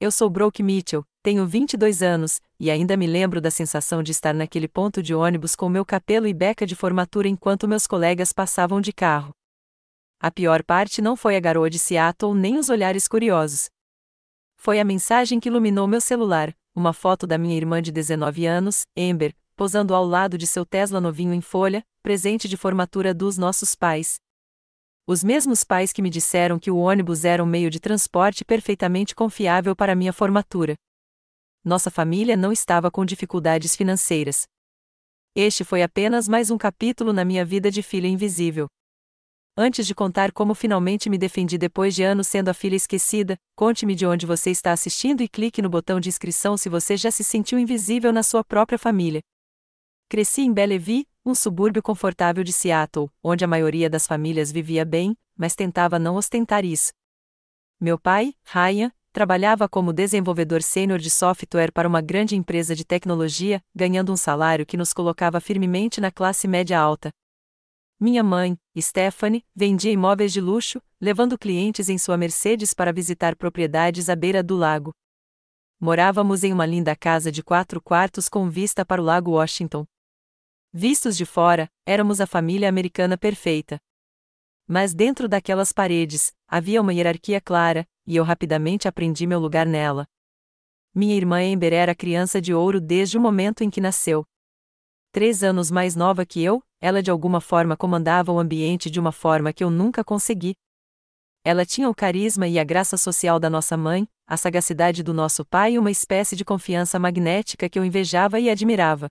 Eu sou Brooke Mitchell, tenho 22 anos, e ainda me lembro da sensação de estar naquele ponto de ônibus com meu capelo e beca de formatura enquanto meus colegas passavam de carro. A pior parte não foi a garoa de Seattle nem os olhares curiosos. Foi a mensagem que iluminou meu celular, uma foto da minha irmã de 19 anos, Amber, posando ao lado de seu Tesla novinho em folha, presente de formatura dos nossos pais. Os mesmos pais que me disseram que o ônibus era um meio de transporte perfeitamente confiável para minha formatura. Nossa família não estava com dificuldades financeiras. Este foi apenas mais um capítulo na minha vida de filha invisível. Antes de contar como finalmente me defendi depois de anos sendo a filha esquecida, conte-me de onde você está assistindo e clique no botão de inscrição se você já se sentiu invisível na sua própria família. Cresci em Bellevue, um subúrbio confortável de Seattle, onde a maioria das famílias vivia bem, mas tentava não ostentar isso. Meu pai, Ryan, trabalhava como desenvolvedor sênior de software para uma grande empresa de tecnologia, ganhando um salário que nos colocava firmemente na classe média alta. Minha mãe, Stephanie, vendia imóveis de luxo, levando clientes em sua Mercedes para visitar propriedades à beira do lago. Morávamos em uma linda casa de 4 quartos com vista para o Lago Washington. Vistos de fora, éramos a família americana perfeita. Mas dentro daquelas paredes, havia uma hierarquia clara, e eu rapidamente aprendi meu lugar nela. Minha irmã Amber era criança de ouro desde o momento em que nasceu. 3 anos mais nova que eu, ela de alguma forma comandava o ambiente de uma forma que eu nunca consegui. Ela tinha o carisma e a graça social da nossa mãe, a sagacidade do nosso pai e uma espécie de confiança magnética que eu invejava e admirava.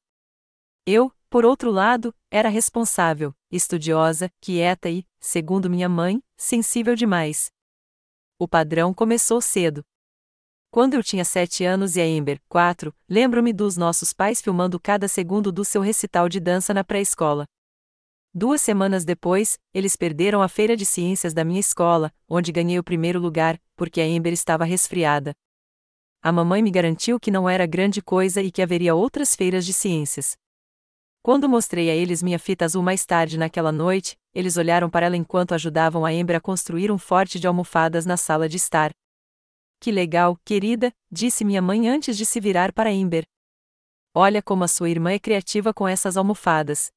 Eu, por outro lado, era responsável, estudiosa, quieta e, segundo minha mãe, sensível demais. O padrão começou cedo. Quando eu tinha 7 anos e a Amber, 4, lembro-me dos nossos pais filmando cada segundo do seu recital de dança na pré-escola. 2 semanas depois, eles perderam a feira de ciências da minha escola, onde ganhei o primeiro lugar, porque a Amber estava resfriada. A mamãe me garantiu que não era grande coisa e que haveria outras feiras de ciências. Quando mostrei a eles minha fita azul mais tarde naquela noite, eles olharam para ela enquanto ajudavam a Amber a construir um forte de almofadas na sala de estar. Que legal, querida, disse minha mãe antes de se virar para Amber. Olha como a sua irmã é criativa com essas almofadas.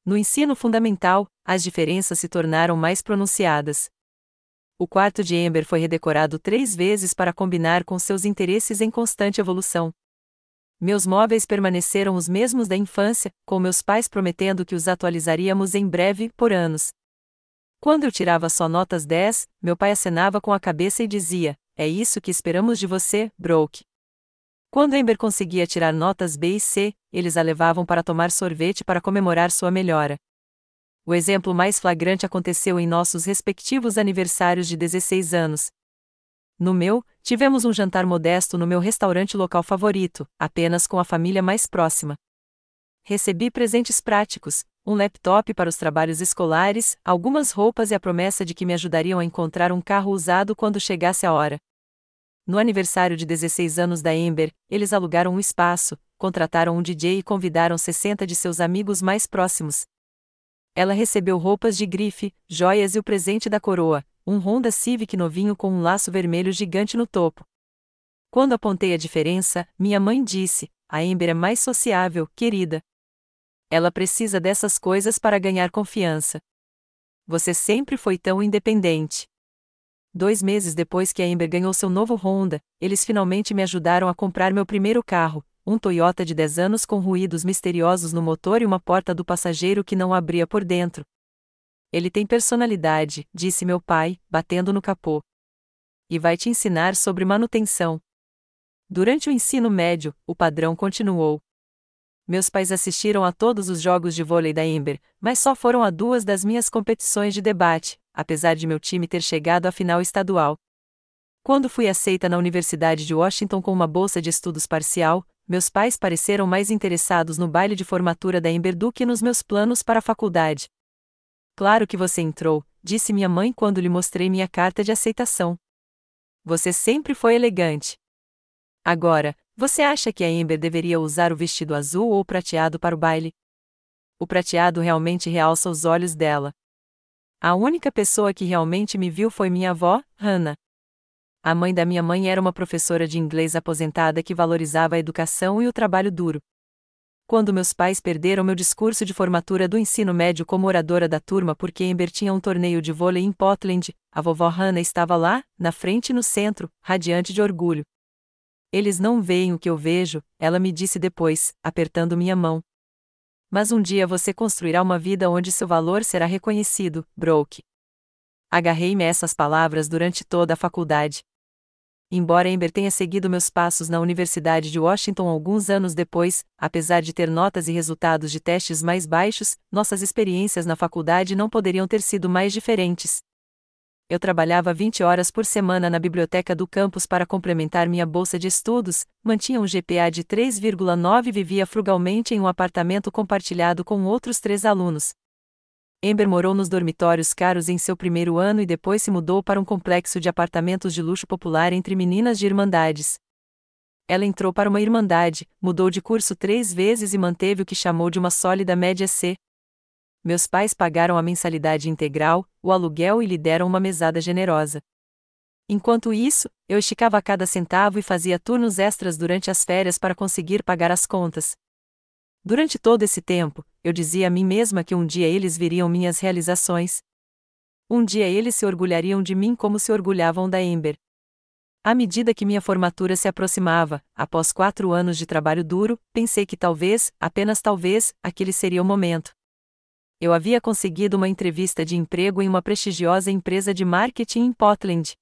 No ensino fundamental, as diferenças se tornaram mais pronunciadas. O quarto de Amber foi redecorado 3 vezes para combinar com seus interesses em constante evolução. Meus móveis permaneceram os mesmos da infância, com meus pais prometendo que os atualizaríamos em breve, por anos. Quando eu tirava só notas 10, meu pai acenava com a cabeça e dizia: "É isso que esperamos de você, Brooke." Quando Amber conseguia tirar notas B e C, eles a levavam para tomar sorvete para comemorar sua melhora. O exemplo mais flagrante aconteceu em nossos respectivos aniversários de 16 anos. No meu, tivemos um jantar modesto no meu restaurante local favorito, apenas com a família mais próxima. Recebi presentes práticos, um laptop para os trabalhos escolares, algumas roupas e a promessa de que me ajudariam a encontrar um carro usado quando chegasse a hora. No aniversário de 16 anos da Amber, eles alugaram um espaço, contrataram um DJ e convidaram 60 de seus amigos mais próximos. Ela recebeu roupas de grife, joias e o presente da coroa, um Honda Civic novinho com um laço vermelho gigante no topo. Quando apontei a diferença, minha mãe disse: "A Amber é mais sociável, querida. Ela precisa dessas coisas para ganhar confiança. Você sempre foi tão independente." 2 meses depois que a Amber ganhou seu novo Honda, eles finalmente me ajudaram a comprar meu primeiro carro, um Toyota de 10 anos com ruídos misteriosos no motor e uma porta do passageiro que não abria por dentro. "Ele tem personalidade", disse meu pai, batendo no capô. "E vai te ensinar sobre manutenção." Durante o ensino médio, o padrão continuou. Meus pais assistiram a todos os jogos de vôlei da Amber, mas só foram a 2 das minhas competições de debate, apesar de meu time ter chegado à final estadual. Quando fui aceita na Universidade de Washington com uma bolsa de estudos parcial, meus pais pareceram mais interessados no baile de formatura da Amber do que nos meus planos para a faculdade. "Claro que você entrou", disse minha mãe quando lhe mostrei minha carta de aceitação. "Você sempre foi elegante. Agora, você acha que a Amber deveria usar o vestido azul ou prateado para o baile?" O prateado realmente realça os olhos dela. A única pessoa que realmente me viu foi minha avó, Hannah. A mãe da minha mãe era uma professora de inglês aposentada que valorizava a educação e o trabalho duro. Quando meus pais perderam meu discurso de formatura do ensino médio como oradora da turma porque Amber tinha um torneio de vôlei em Portland, a vovó Hannah estava lá, na frente e no centro, radiante de orgulho. Eles não veem o que eu vejo, ela me disse depois, apertando minha mão. Mas um dia você construirá uma vida onde seu valor será reconhecido, Brooke. Agarrei-me a essas palavras durante toda a faculdade. Embora Amber tenha seguido meus passos na Universidade de Washington alguns anos depois, apesar de ter notas e resultados de testes mais baixos, nossas experiências na faculdade não poderiam ter sido mais diferentes. Eu trabalhava 20 horas por semana na biblioteca do campus para complementar minha bolsa de estudos, mantinha um GPA de 3,9 e vivia frugalmente em um apartamento compartilhado com outros 3 alunos. Amber morou nos dormitórios caros em seu primeiro ano e depois se mudou para um complexo de apartamentos de luxo popular entre meninas de irmandades. Ela entrou para uma irmandade, mudou de curso 3 vezes e manteve o que chamou de uma sólida média C. Meus pais pagaram a mensalidade integral, o aluguel e lhe deram uma mesada generosa. Enquanto isso, eu esticava cada centavo e fazia turnos extras durante as férias para conseguir pagar as contas. Durante todo esse tempo, eu dizia a mim mesma que um dia eles veriam minhas realizações. Um dia eles se orgulhariam de mim como se orgulhavam da Amber. À medida que minha formatura se aproximava, após 4 anos de trabalho duro, pensei que talvez, apenas talvez, aquele seria o momento. Eu havia conseguido uma entrevista de emprego em uma prestigiosa empresa de marketing em Portland.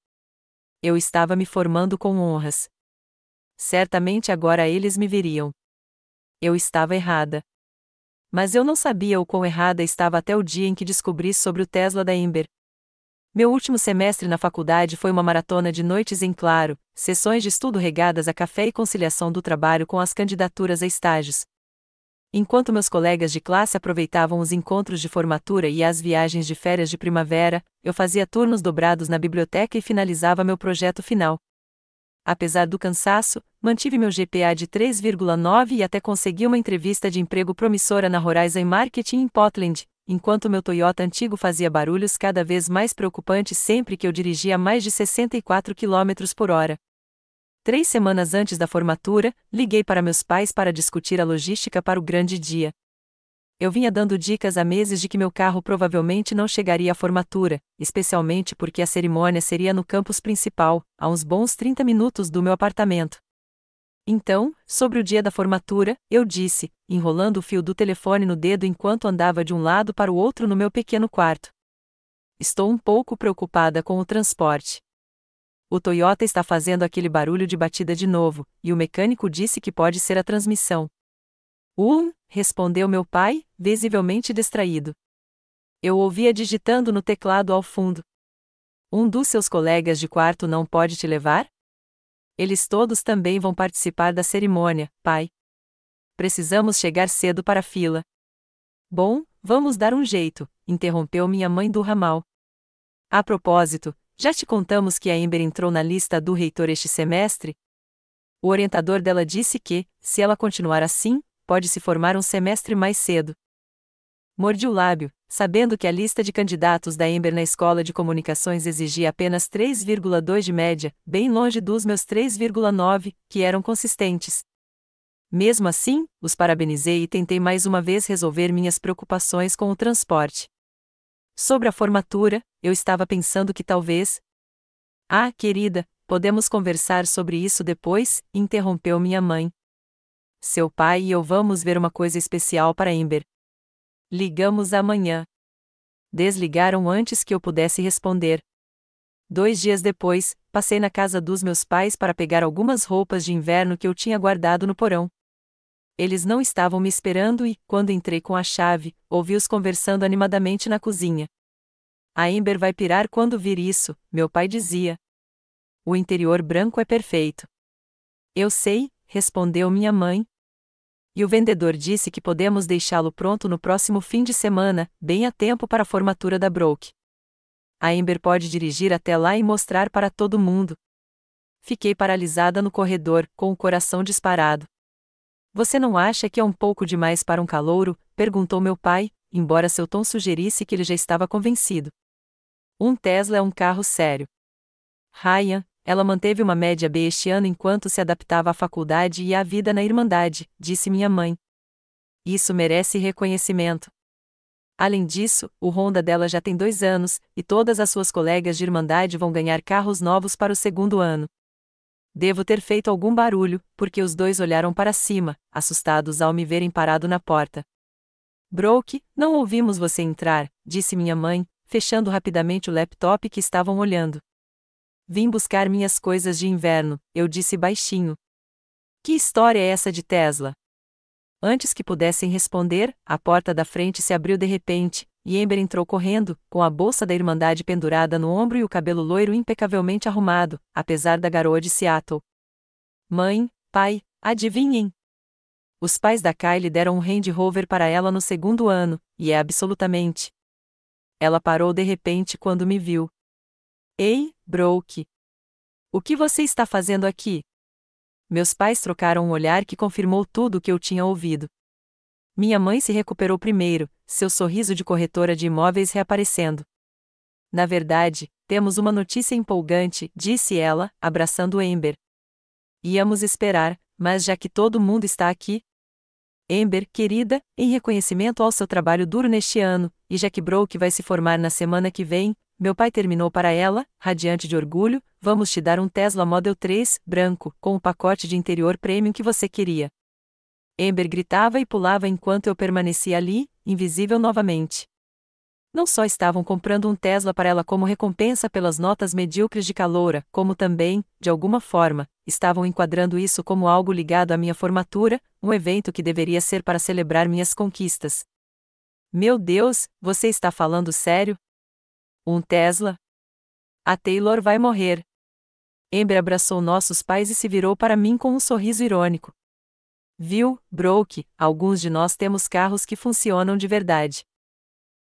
Eu estava me formando com honras. Certamente agora eles me veriam. Eu estava errada. Mas eu não sabia o quão errada estava até o dia em que descobri sobre o Tesla da Amber. Meu último semestre na faculdade foi uma maratona de noites em claro, sessões de estudo regadas a café e conciliação do trabalho com as candidaturas a estágios. Enquanto meus colegas de classe aproveitavam os encontros de formatura e as viagens de férias de primavera, eu fazia turnos dobrados na biblioteca e finalizava meu projeto final. Apesar do cansaço, mantive meu GPA de 3,9 e até consegui uma entrevista de emprego promissora na Horizon Marketing em Portland, enquanto meu Toyota antigo fazia barulhos cada vez mais preocupantes sempre que eu dirigia a mais de 64 km por hora. 3 semanas antes da formatura, liguei para meus pais para discutir a logística para o grande dia. Eu vinha dando dicas há meses de que meu carro provavelmente não chegaria à formatura, especialmente porque a cerimônia seria no campus principal, a uns bons 30 minutos do meu apartamento. Então, sobre o dia da formatura, eu disse, enrolando o fio do telefone no dedo enquanto andava de um lado para o outro no meu pequeno quarto. Estou um pouco preocupada com o transporte. O Toyota está fazendo aquele barulho de batida de novo, e o mecânico disse que pode ser a transmissão. Respondeu meu pai, visivelmente distraído. Eu ouvia digitando no teclado ao fundo. Um dos seus colegas de quarto não pode te levar? Eles todos também vão participar da cerimônia, pai. Precisamos chegar cedo para a fila. Bom, vamos dar um jeito, interrompeu minha mãe do ramal. A propósito, já te contamos que a Amber entrou na lista do reitor este semestre? O orientador dela disse que, se ela continuar assim, pode se formar um semestre mais cedo. Mordi o lábio, sabendo que a lista de candidatos da Amber na escola de comunicações exigia apenas 3,2 de média, bem longe dos meus 3,9, que eram consistentes. Mesmo assim, os parabenizei e tentei mais uma vez resolver minhas preocupações com o transporte. Sobre a formatura, eu estava pensando que talvez... querida, podemos conversar sobre isso depois, interrompeu minha mãe. Seu pai e eu vamos ver uma coisa especial para Amber. Ligamos amanhã. Desligaram antes que eu pudesse responder. 2 dias depois, passei na casa dos meus pais para pegar algumas roupas de inverno que eu tinha guardado no porão. Eles não estavam me esperando e, quando entrei com a chave, ouvi-os conversando animadamente na cozinha. A Amber vai pirar quando vir isso, meu pai dizia. O interior branco é perfeito. Eu sei, respondeu minha mãe. E o vendedor disse que podemos deixá-lo pronto no próximo fim de semana, bem a tempo para a formatura da Brooke. A Amber pode dirigir até lá e mostrar para todo mundo. Fiquei paralisada no corredor, com o coração disparado. Você não acha que é um pouco demais para um calouro? Perguntou meu pai, embora seu tom sugerisse que ele já estava convencido. Um Tesla é um carro sério. Ryan, Ela manteve uma média B este ano enquanto se adaptava à faculdade e à vida na Irmandade, disse minha mãe. Isso merece reconhecimento. Além disso, o Honda dela já tem 2 anos, e todas as suas colegas de Irmandade vão ganhar carros novos para o segundo ano. Devo ter feito algum barulho, porque os dois olharam para cima, assustados ao me verem parado na porta. Brooke, não ouvimos você entrar, disse minha mãe, fechando rapidamente o laptop que estavam olhando. Vim buscar minhas coisas de inverno, eu disse baixinho. Que história é essa de Tesla? Antes que pudessem responder, a porta da frente se abriu de repente, e Amber entrou correndo, com a bolsa da Irmandade pendurada no ombro e o cabelo loiro impecavelmente arrumado, apesar da garoa de Seattle. Mãe, pai, adivinhem? Os pais da Kylie deram um Range Rover para ela no segundo ano, e é absolutamente. Ela parou de repente quando me viu. Ei, Brooke! O que você está fazendo aqui? Meus pais trocaram um olhar que confirmou tudo o que eu tinha ouvido. Minha mãe se recuperou primeiro, seu sorriso de corretora de imóveis reaparecendo. Na verdade, temos uma notícia empolgante, disse ela, abraçando Amber. Íamos esperar, mas já que todo mundo está aqui. Amber, querida, em reconhecimento ao seu trabalho duro neste ano, e já que Brooke vai se formar na semana que vem, meu pai terminou para ela, radiante de orgulho, vamos te dar um Tesla Model 3, branco, com o pacote de interior premium que você queria. Amber gritava e pulava enquanto eu permanecia ali, invisível novamente. Não só estavam comprando um Tesla para ela como recompensa pelas notas medíocres de caloura, como também, de alguma forma, estavam enquadrando isso como algo ligado à minha formatura, um evento que deveria ser para celebrar minhas conquistas. Meu Deus, você está falando sério? Um Tesla? A Taylor vai morrer. Amber abraçou nossos pais e se virou para mim com um sorriso irônico. Viu, Brooke, alguns de nós temos carros que funcionam de verdade.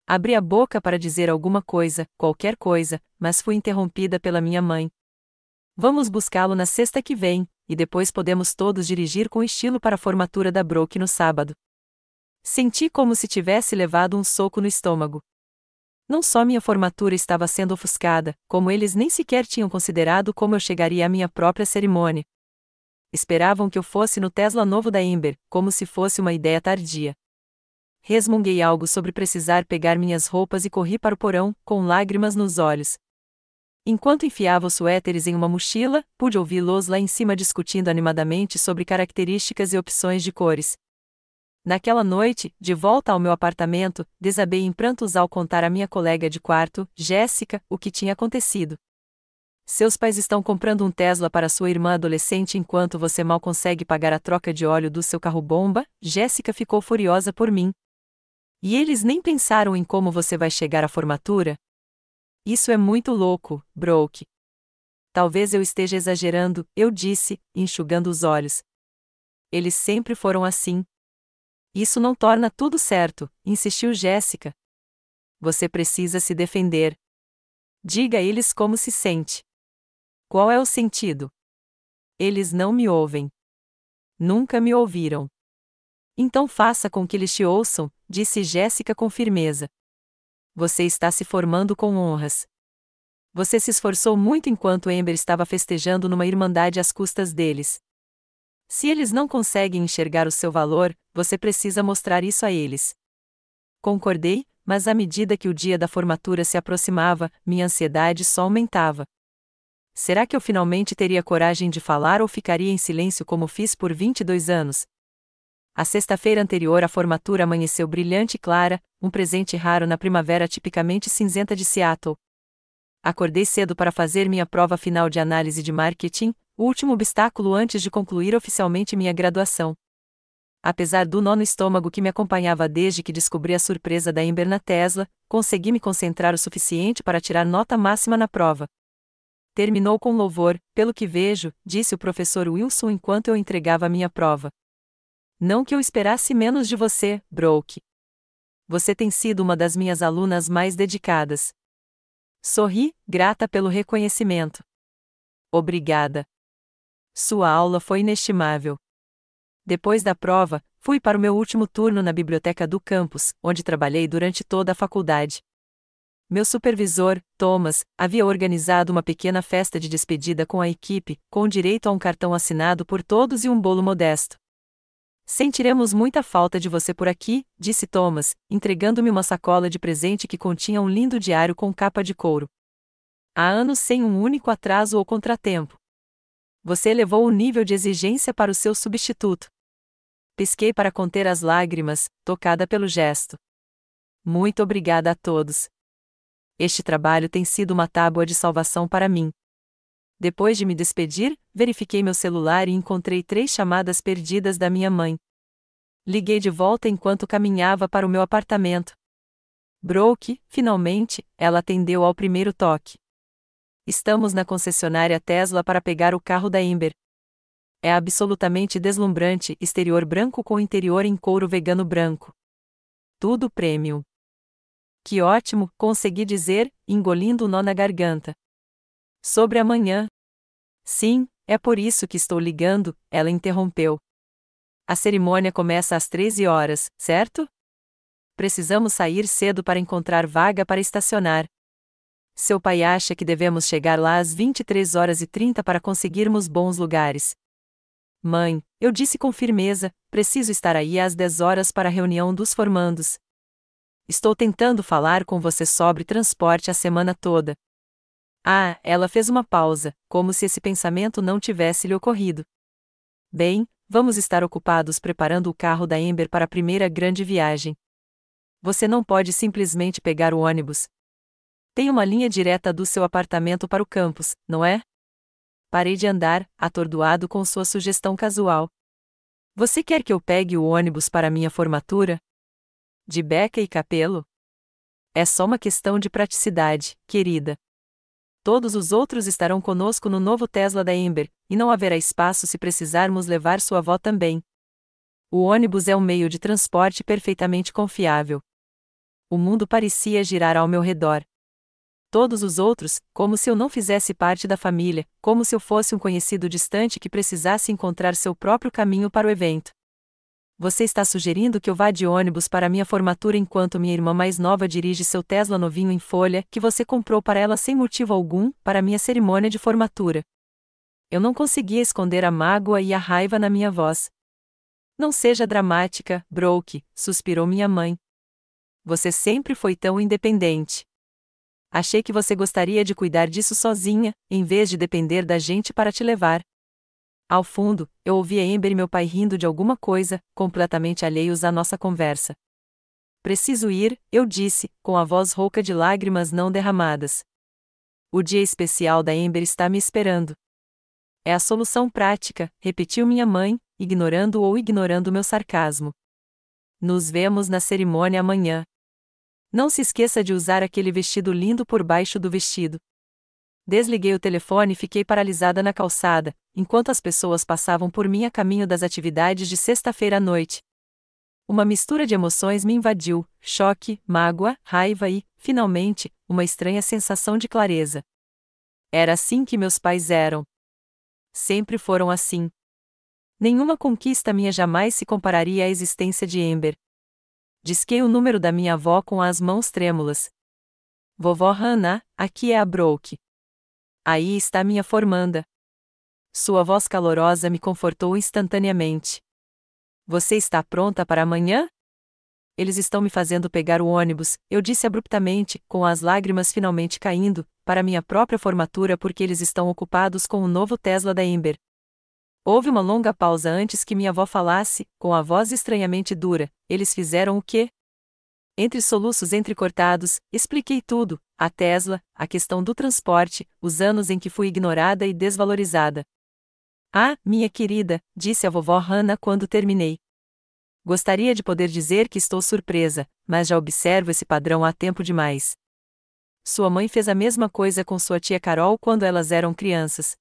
Abri a boca para dizer alguma coisa, qualquer coisa, mas fui interrompida pela minha mãe. Vamos buscá-lo na sexta que vem, e depois podemos todos dirigir com estilo para a formatura da Brooke no sábado. Senti como se tivesse levado um soco no estômago. Não só minha formatura estava sendo ofuscada, como eles nem sequer tinham considerado como eu chegaria à minha própria cerimônia. Esperavam que eu fosse no Tesla novo da Amber, como se fosse uma ideia tardia. Resmunguei algo sobre precisar pegar minhas roupas e corri para o porão, com lágrimas nos olhos. Enquanto enfiava os suéteres em uma mochila, pude ouvi-los lá em cima discutindo animadamente sobre características e opções de cores. Naquela noite, de volta ao meu apartamento, desabei em prantos ao contar à minha colega de quarto, Jéssica, o que tinha acontecido. Seus pais estão comprando um Tesla para sua irmã adolescente enquanto você mal consegue pagar a troca de óleo do seu carro-bomba? Jéssica ficou furiosa por mim. E eles nem pensaram em como você vai chegar à formatura? Isso é muito louco, Brooke. Talvez eu esteja exagerando, eu disse, enxugando os olhos. Eles sempre foram assim. Isso não torna tudo certo, insistiu Jéssica. Você precisa se defender. Diga a eles como se sente. Qual é o sentido? Eles não me ouvem. Nunca me ouviram. Então faça com que eles te ouçam, disse Jéssica com firmeza. Você está se formando com honras. Você se esforçou muito enquanto Amber estava festejando numa irmandade às custas deles. Se eles não conseguem enxergar o seu valor, você precisa mostrar isso a eles. Concordei, mas à medida que o dia da formatura se aproximava, minha ansiedade só aumentava. Será que eu finalmente teria coragem de falar ou ficaria em silêncio como fiz por 22 anos? A sexta-feira anterior à formatura amanheceu brilhante e clara, um presente raro na primavera tipicamente cinzenta de Seattle. Acordei cedo para fazer minha prova final de análise de marketing, o último obstáculo antes de concluir oficialmente minha graduação. Apesar do nó no estômago que me acompanhava desde que descobri a surpresa da Amber na Tesla, consegui me concentrar o suficiente para tirar nota máxima na prova. Terminou com louvor, pelo que vejo, disse o professor Wilson enquanto eu entregava minha prova. Não que eu esperasse menos de você, Brooke. Você tem sido uma das minhas alunas mais dedicadas. Sorri, grata pelo reconhecimento. Obrigada. Sua aula foi inestimável. Depois da prova, fui para o meu último turno na biblioteca do campus, onde trabalhei durante toda a faculdade. Meu supervisor, Thomas, havia organizado uma pequena festa de despedida com a equipe, com direito a um cartão assinado por todos e um bolo modesto. Sentiremos muita falta de você por aqui, disse Thomas, entregando-me uma sacola de presente que continha um lindo diário com capa de couro. Há anos sem um único atraso ou contratempo. Você elevou o nível de exigência para o seu substituto. Pisquei para conter as lágrimas, tocada pelo gesto. Muito obrigada a todos. Este trabalho tem sido uma tábua de salvação para mim. Depois de me despedir, verifiquei meu celular e encontrei 3 chamadas perdidas da minha mãe. Liguei de volta enquanto caminhava para o meu apartamento. Brooke, finalmente, ela atendeu ao primeiro toque. Estamos na concessionária Tesla para pegar o carro da Amber. É absolutamente deslumbrante, exterior branco com interior em couro vegano branco. Tudo premium. Que ótimo, consegui dizer, engolindo o nó na garganta. Sobre amanhã. Sim, é por isso que estou ligando, ela interrompeu. A cerimônia começa às 13 horas, certo? Precisamos sair cedo para encontrar vaga para estacionar. Seu pai acha que devemos chegar lá às 23h30 para conseguirmos bons lugares. Mãe, eu disse com firmeza, preciso estar aí às 10 horas para a reunião dos formandos. Estou tentando falar com você sobre transporte a semana toda. Ah, ela fez uma pausa, como se esse pensamento não tivesse lhe ocorrido. Bem, vamos estar ocupados preparando o carro da Amber para a primeira grande viagem. Você não pode simplesmente pegar o ônibus. Tem uma linha direta do seu apartamento para o campus, não é? Parei de andar, atordoado com sua sugestão casual. Você quer que eu pegue o ônibus para minha formatura? De Becca e Capello? É só uma questão de praticidade, querida. Todos os outros estarão conosco no novo Tesla da Amber, e não haverá espaço se precisarmos levar sua avó também. O ônibus é um meio de transporte perfeitamente confiável. O mundo parecia girar ao meu redor. Todos os outros, como se eu não fizesse parte da família, como se eu fosse um conhecido distante que precisasse encontrar seu próprio caminho para o evento. Você está sugerindo que eu vá de ônibus para minha formatura enquanto minha irmã mais nova dirige seu Tesla novinho em folha, que você comprou para ela sem motivo algum, para minha cerimônia de formatura. Eu não conseguia esconder a mágoa e a raiva na minha voz. Não seja dramática, Brooke, suspirou minha mãe. Você sempre foi tão independente. Achei que você gostaria de cuidar disso sozinha, em vez de depender da gente para te levar. Ao fundo, eu ouvia Amber e meu pai rindo de alguma coisa, completamente alheios à nossa conversa. Preciso ir, eu disse, com a voz rouca de lágrimas não derramadas. O dia especial da Amber está me esperando. É a solução prática, repetiu minha mãe, ignorando meu sarcasmo. Nos vemos na cerimônia amanhã. Não se esqueça de usar aquele vestido lindo por baixo do vestido. Desliguei o telefone e fiquei paralisada na calçada, enquanto as pessoas passavam por mim a caminho das atividades de sexta-feira à noite. Uma mistura de emoções me invadiu, choque, mágoa, raiva e, finalmente, uma estranha sensação de clareza. Era assim que meus pais eram. Sempre foram assim. Nenhuma conquista minha jamais se compararia à existência de Amber. Disquei o número da minha avó com as mãos trêmulas. Vovó Hannah, aqui é a Brooke. Aí está minha formanda. Sua voz calorosa me confortou instantaneamente. Você está pronta para amanhã? Eles estão me fazendo pegar o ônibus, eu disse abruptamente, com as lágrimas finalmente caindo, para minha própria formatura porque eles estão ocupados com o novo Tesla da Amber. Houve uma longa pausa antes que minha avó falasse, com a voz estranhamente dura. Eles fizeram o quê? Entre soluços entrecortados, expliquei tudo, a Tesla, a questão do transporte, os anos em que fui ignorada e desvalorizada. Ah, minha querida, disse a vovó Hannah quando terminei. Gostaria de poder dizer que estou surpresa, mas já observo esse padrão há tempo demais. Sua mãe fez a mesma coisa com sua tia Carol quando elas eram crianças.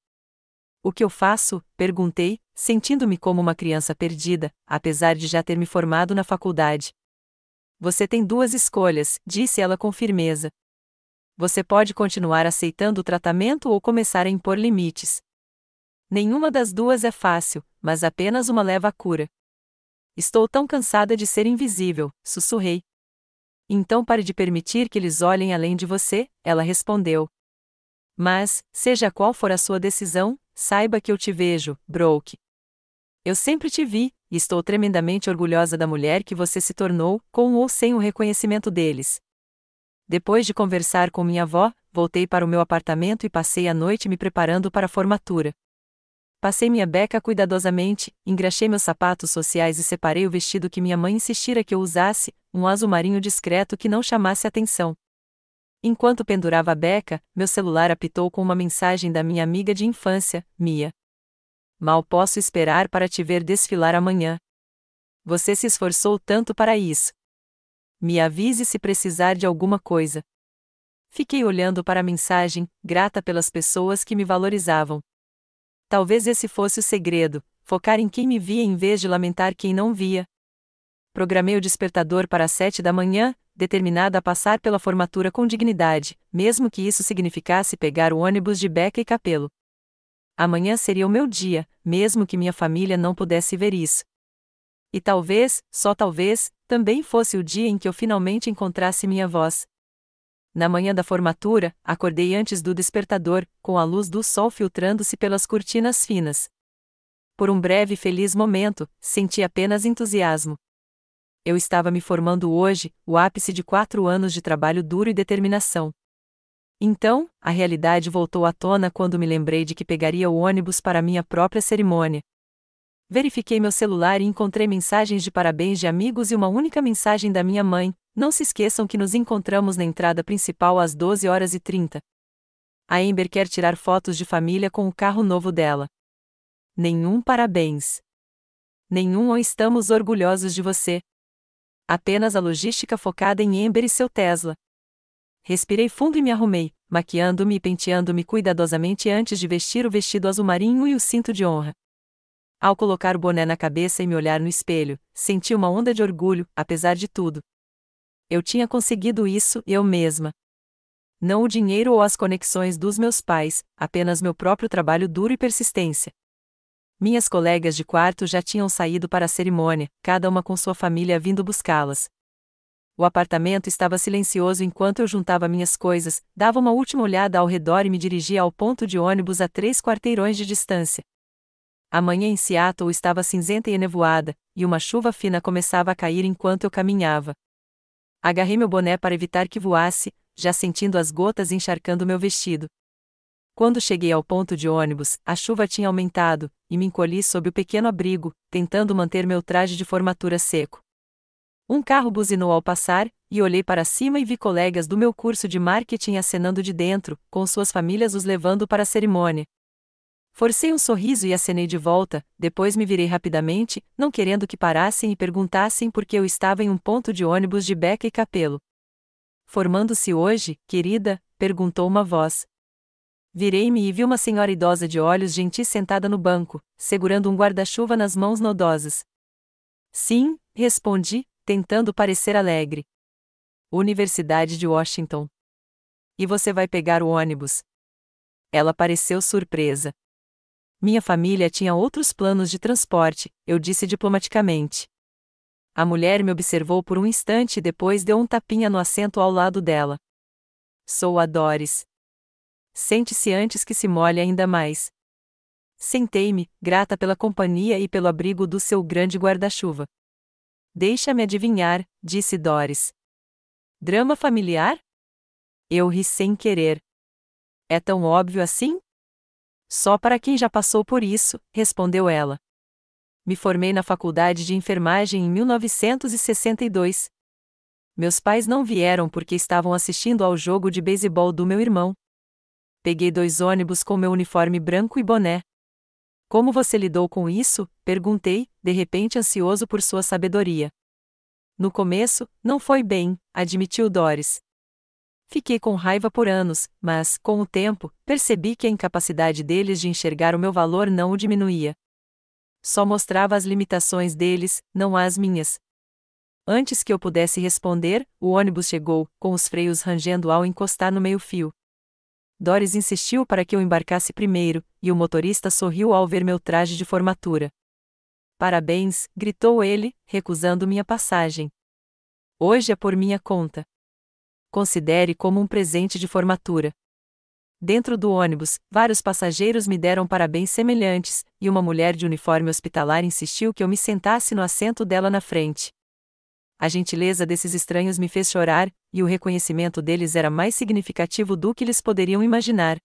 O que eu faço? Perguntei, sentindo-me como uma criança perdida, apesar de já ter me formado na faculdade. Você tem 2 escolhas, disse ela com firmeza. Você pode continuar aceitando o tratamento ou começar a impor limites. Nenhuma das 2 é fácil, mas apenas uma leva à cura. Estou tão cansada de ser invisível, sussurrei. Então pare de permitir que eles olhem além de você, ela respondeu. Mas, seja qual for a sua decisão, saiba que eu te vejo, Brooke. Eu sempre te vi, e estou tremendamente orgulhosa da mulher que você se tornou, com ou sem o reconhecimento deles. Depois de conversar com minha avó, voltei para o meu apartamento e passei a noite me preparando para a formatura. Passei minha beca cuidadosamente, engraxei meus sapatos sociais e separei o vestido que minha mãe insistira que eu usasse, um azul marinho discreto que não chamasse atenção. Enquanto pendurava a beca, meu celular apitou com uma mensagem da minha amiga de infância, Mia. Mal posso esperar para te ver desfilar amanhã. Você se esforçou tanto para isso. Me avise se precisar de alguma coisa. Fiquei olhando para a mensagem, grata pelas pessoas que me valorizavam. Talvez esse fosse o segredo, focar em quem me via em vez de lamentar quem não via. Programei o despertador para as 7 da manhã, determinada a passar pela formatura com dignidade, mesmo que isso significasse pegar o ônibus de Beca e Capelo. Amanhã seria o meu dia, mesmo que minha família não pudesse ver isso. E talvez, só talvez, também fosse o dia em que eu finalmente encontrasse minha voz. Na manhã da formatura, acordei antes do despertador, com a luz do sol filtrando-se pelas cortinas finas. Por um breve e feliz momento, senti apenas entusiasmo. Eu estava me formando hoje, o ápice de 4 anos de trabalho duro e determinação. Então, a realidade voltou à tona quando me lembrei de que pegaria o ônibus para minha própria cerimônia. Verifiquei meu celular e encontrei mensagens de parabéns de amigos e uma única mensagem da minha mãe: não se esqueçam que nos encontramos na entrada principal às 12h30. A Amber quer tirar fotos de família com o carro novo dela. Nenhum parabéns. Nenhum ou estamos orgulhosos de você. Apenas a logística focada em Amber e seu Tesla. Respirei fundo e me arrumei, maquiando-me e penteando-me cuidadosamente antes de vestir o vestido azul marinho e o cinto de honra. Ao colocar o boné na cabeça e me olhar no espelho, senti uma onda de orgulho, apesar de tudo. Eu tinha conseguido isso, eu mesma. Não o dinheiro ou as conexões dos meus pais, apenas meu próprio trabalho duro e persistência. Minhas colegas de quarto já tinham saído para a cerimônia, cada uma com sua família vindo buscá-las. O apartamento estava silencioso enquanto eu juntava minhas coisas, dava uma última olhada ao redor e me dirigia ao ponto de ônibus a 3 quarteirões de distância. A manhã em Seattle estava cinzenta e enevoada, e uma chuva fina começava a cair enquanto eu caminhava. Agarrei meu boné para evitar que voasse, já sentindo as gotas encharcando meu vestido. Quando cheguei ao ponto de ônibus, a chuva tinha aumentado, e me encolhi sob o pequeno abrigo, tentando manter meu traje de formatura seco. Um carro buzinou ao passar, e olhei para cima e vi colegas do meu curso de marketing acenando de dentro, com suas famílias os levando para a cerimônia. Forcei um sorriso e acenei de volta, depois me virei rapidamente, não querendo que parassem e perguntassem por que eu estava em um ponto de ônibus de Beca e Capelo. Formando-se hoje, querida? Perguntou uma voz. Virei-me e vi uma senhora idosa de olhos gentis sentada no banco, segurando um guarda-chuva nas mãos nodosas. Sim, respondi, tentando parecer alegre. Universidade de Washington. E você vai pegar o ônibus? Ela pareceu surpresa. Minha família tinha outros planos de transporte, eu disse diplomaticamente. A mulher me observou por um instante e depois deu um tapinha no assento ao lado dela. Sou a Doris. Sente-se antes que se molhe ainda mais. Sentei-me, grata pela companhia e pelo abrigo do seu grande guarda-chuva. Deixa-me adivinhar, disse Doris. Drama familiar? Eu ri sem querer. É tão óbvio assim? Só para quem já passou por isso, respondeu ela. Me formei na faculdade de enfermagem em 1962. Meus pais não vieram porque estavam assistindo ao jogo de beisebol do meu irmão. Peguei 2 ônibus com meu uniforme branco e boné. Como você lidou com isso? Perguntei, de repente ansioso por sua sabedoria. No começo, não foi bem, admitiu Doris. Fiquei com raiva por anos, mas, com o tempo, percebi que a incapacidade deles de enxergar o meu valor não o diminuía. Só mostrava as limitações deles, não as minhas. Antes que eu pudesse responder, o ônibus chegou, com os freios rangendo ao encostar no meio-fio. Doris insistiu para que eu embarcasse primeiro, e o motorista sorriu ao ver meu traje de formatura. Parabéns, gritou ele, recusando minha passagem. Hoje é por minha conta. Considere como um presente de formatura. Dentro do ônibus, vários passageiros me deram parabéns semelhantes, e uma mulher de uniforme hospitalar insistiu que eu me sentasse no assento dela na frente. A gentileza desses estranhos me fez chorar, e o reconhecimento deles era mais significativo do que eles poderiam imaginar.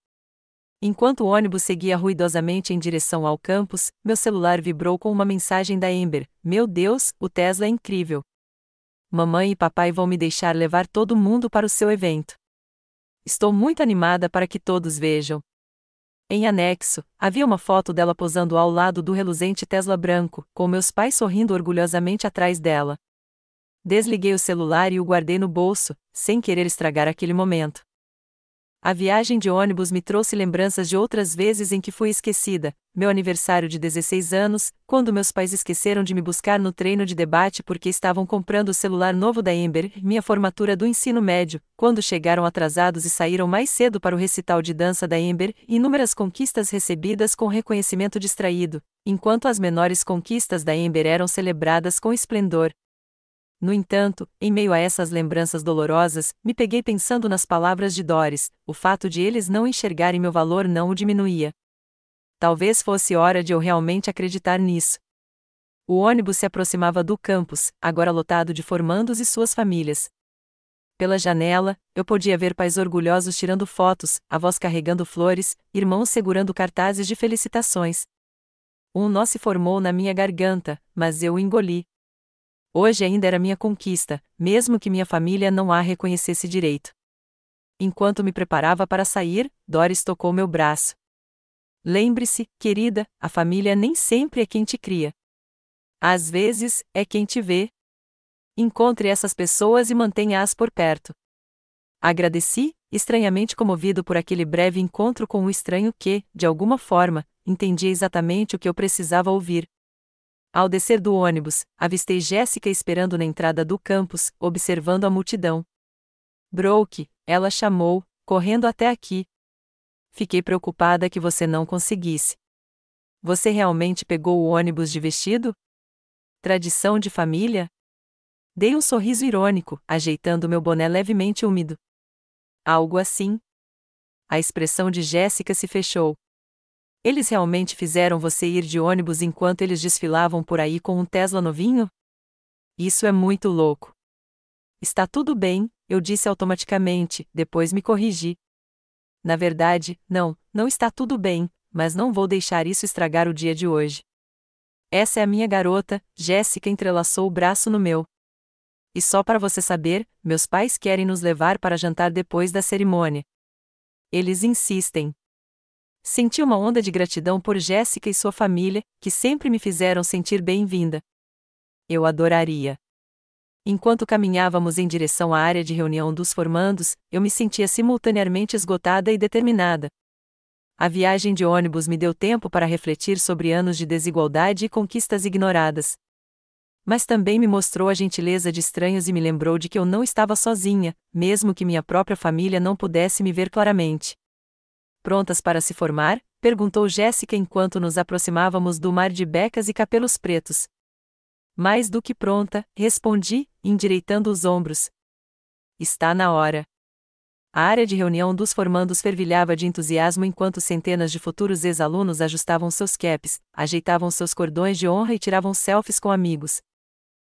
Enquanto o ônibus seguia ruidosamente em direção ao campus, meu celular vibrou com uma mensagem da Amber: "Meu Deus, o Tesla é incrível! Mamãe e papai vão me deixar levar todo mundo para o seu evento. Estou muito animada para que todos vejam." Em anexo, havia uma foto dela posando ao lado do reluzente Tesla branco, com meus pais sorrindo orgulhosamente atrás dela. Desliguei o celular e o guardei no bolso, sem querer estragar aquele momento. A viagem de ônibus me trouxe lembranças de outras vezes em que fui esquecida. Meu aniversário de 16 anos, quando meus pais esqueceram de me buscar no treino de debate porque estavam comprando o celular novo da Amber. Minha formatura do ensino médio, quando chegaram atrasados e saíram mais cedo para o recital de dança da Amber. Inúmeras conquistas recebidas com reconhecimento distraído, enquanto as menores conquistas da Amber eram celebradas com esplendor. No entanto, em meio a essas lembranças dolorosas, me peguei pensando nas palavras de Doris: o fato de eles não enxergarem meu valor não o diminuía. Talvez fosse hora de eu realmente acreditar nisso. O ônibus se aproximava do campus, agora lotado de formandos e suas famílias. Pela janela, eu podia ver pais orgulhosos tirando fotos, avós carregando flores, irmãos segurando cartazes de felicitações. Um nó se formou na minha garganta, mas eu o engoli. Hoje ainda era minha conquista, mesmo que minha família não a reconhecesse direito. Enquanto me preparava para sair, Doris tocou meu braço. Lembre-se, querida, a família nem sempre é quem te cria. Às vezes, é quem te vê. Encontre essas pessoas e mantenha-as por perto. Agradeci, estranhamente comovido por aquele breve encontro com um estranho que, de alguma forma, entendia exatamente o que eu precisava ouvir. Ao descer do ônibus, avistei Jéssica esperando na entrada do campus, observando a multidão. "Brooke", ela chamou, correndo até aqui. "Fiquei preocupada que você não conseguisse. Você realmente pegou o ônibus de vestido? Tradição de família?" Dei um sorriso irônico, ajeitando meu boné levemente úmido. "Algo assim." A expressão de Jéssica se fechou. "Eles realmente fizeram você ir de ônibus enquanto eles desfilavam por aí com um Tesla novinho? Isso é muito louco." "Está tudo bem", eu disse automaticamente, depois me corrigi. "Na verdade, não está tudo bem, mas não vou deixar isso estragar o dia de hoje." "Essa é a minha garota", Jéssica entrelaçou o braço no meu. "E só para você saber, meus pais querem nos levar para jantar depois da cerimônia. Eles insistem." Senti uma onda de gratidão por Jéssica e sua família, que sempre me fizeram sentir bem-vinda. Eu adoraria. Enquanto caminhávamos em direção à área de reunião dos formandos, eu me sentia simultaneamente esgotada e determinada. A viagem de ônibus me deu tempo para refletir sobre anos de desigualdade e conquistas ignoradas. Mas também me mostrou a gentileza de estranhos e me lembrou de que eu não estava sozinha, mesmo que minha própria família não pudesse me ver claramente. "Prontas para se formar?", perguntou Jéssica enquanto nos aproximávamos do mar de becas e capelos pretos. "Mais do que pronta", respondi, endireitando os ombros. "Está na hora." A área de reunião dos formandos fervilhava de entusiasmo enquanto centenas de futuros ex-alunos ajustavam seus caps, ajeitavam seus cordões de honra e tiravam selfies com amigos.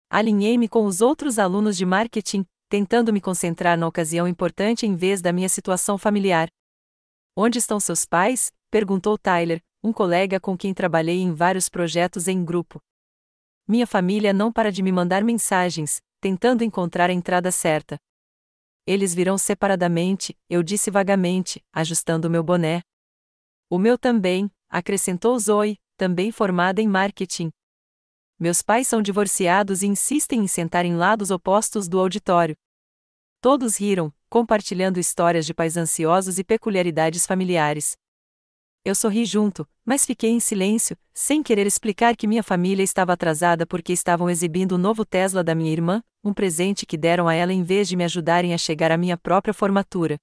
Alinhei-me com os outros alunos de marketing, tentando me concentrar na ocasião importante em vez da minha situação familiar. "Onde estão seus pais?", perguntou Tyler, um colega com quem trabalhei em vários projetos em grupo. "Minha família não para de me mandar mensagens, tentando encontrar a entrada certa." "Eles virão separadamente", eu disse vagamente, ajustando meu boné. "O meu também", acrescentou Zoe, também formada em marketing. "Meus pais são divorciados e insistem em sentar em lados opostos do auditório." Todos riram, compartilhando histórias de pais ansiosos e peculiaridades familiares. Eu sorri junto, mas fiquei em silêncio, sem querer explicar que minha família estava atrasada porque estavam exibindo o novo Tesla da minha irmã, um presente que deram a ela em vez de me ajudarem a chegar à minha própria formatura.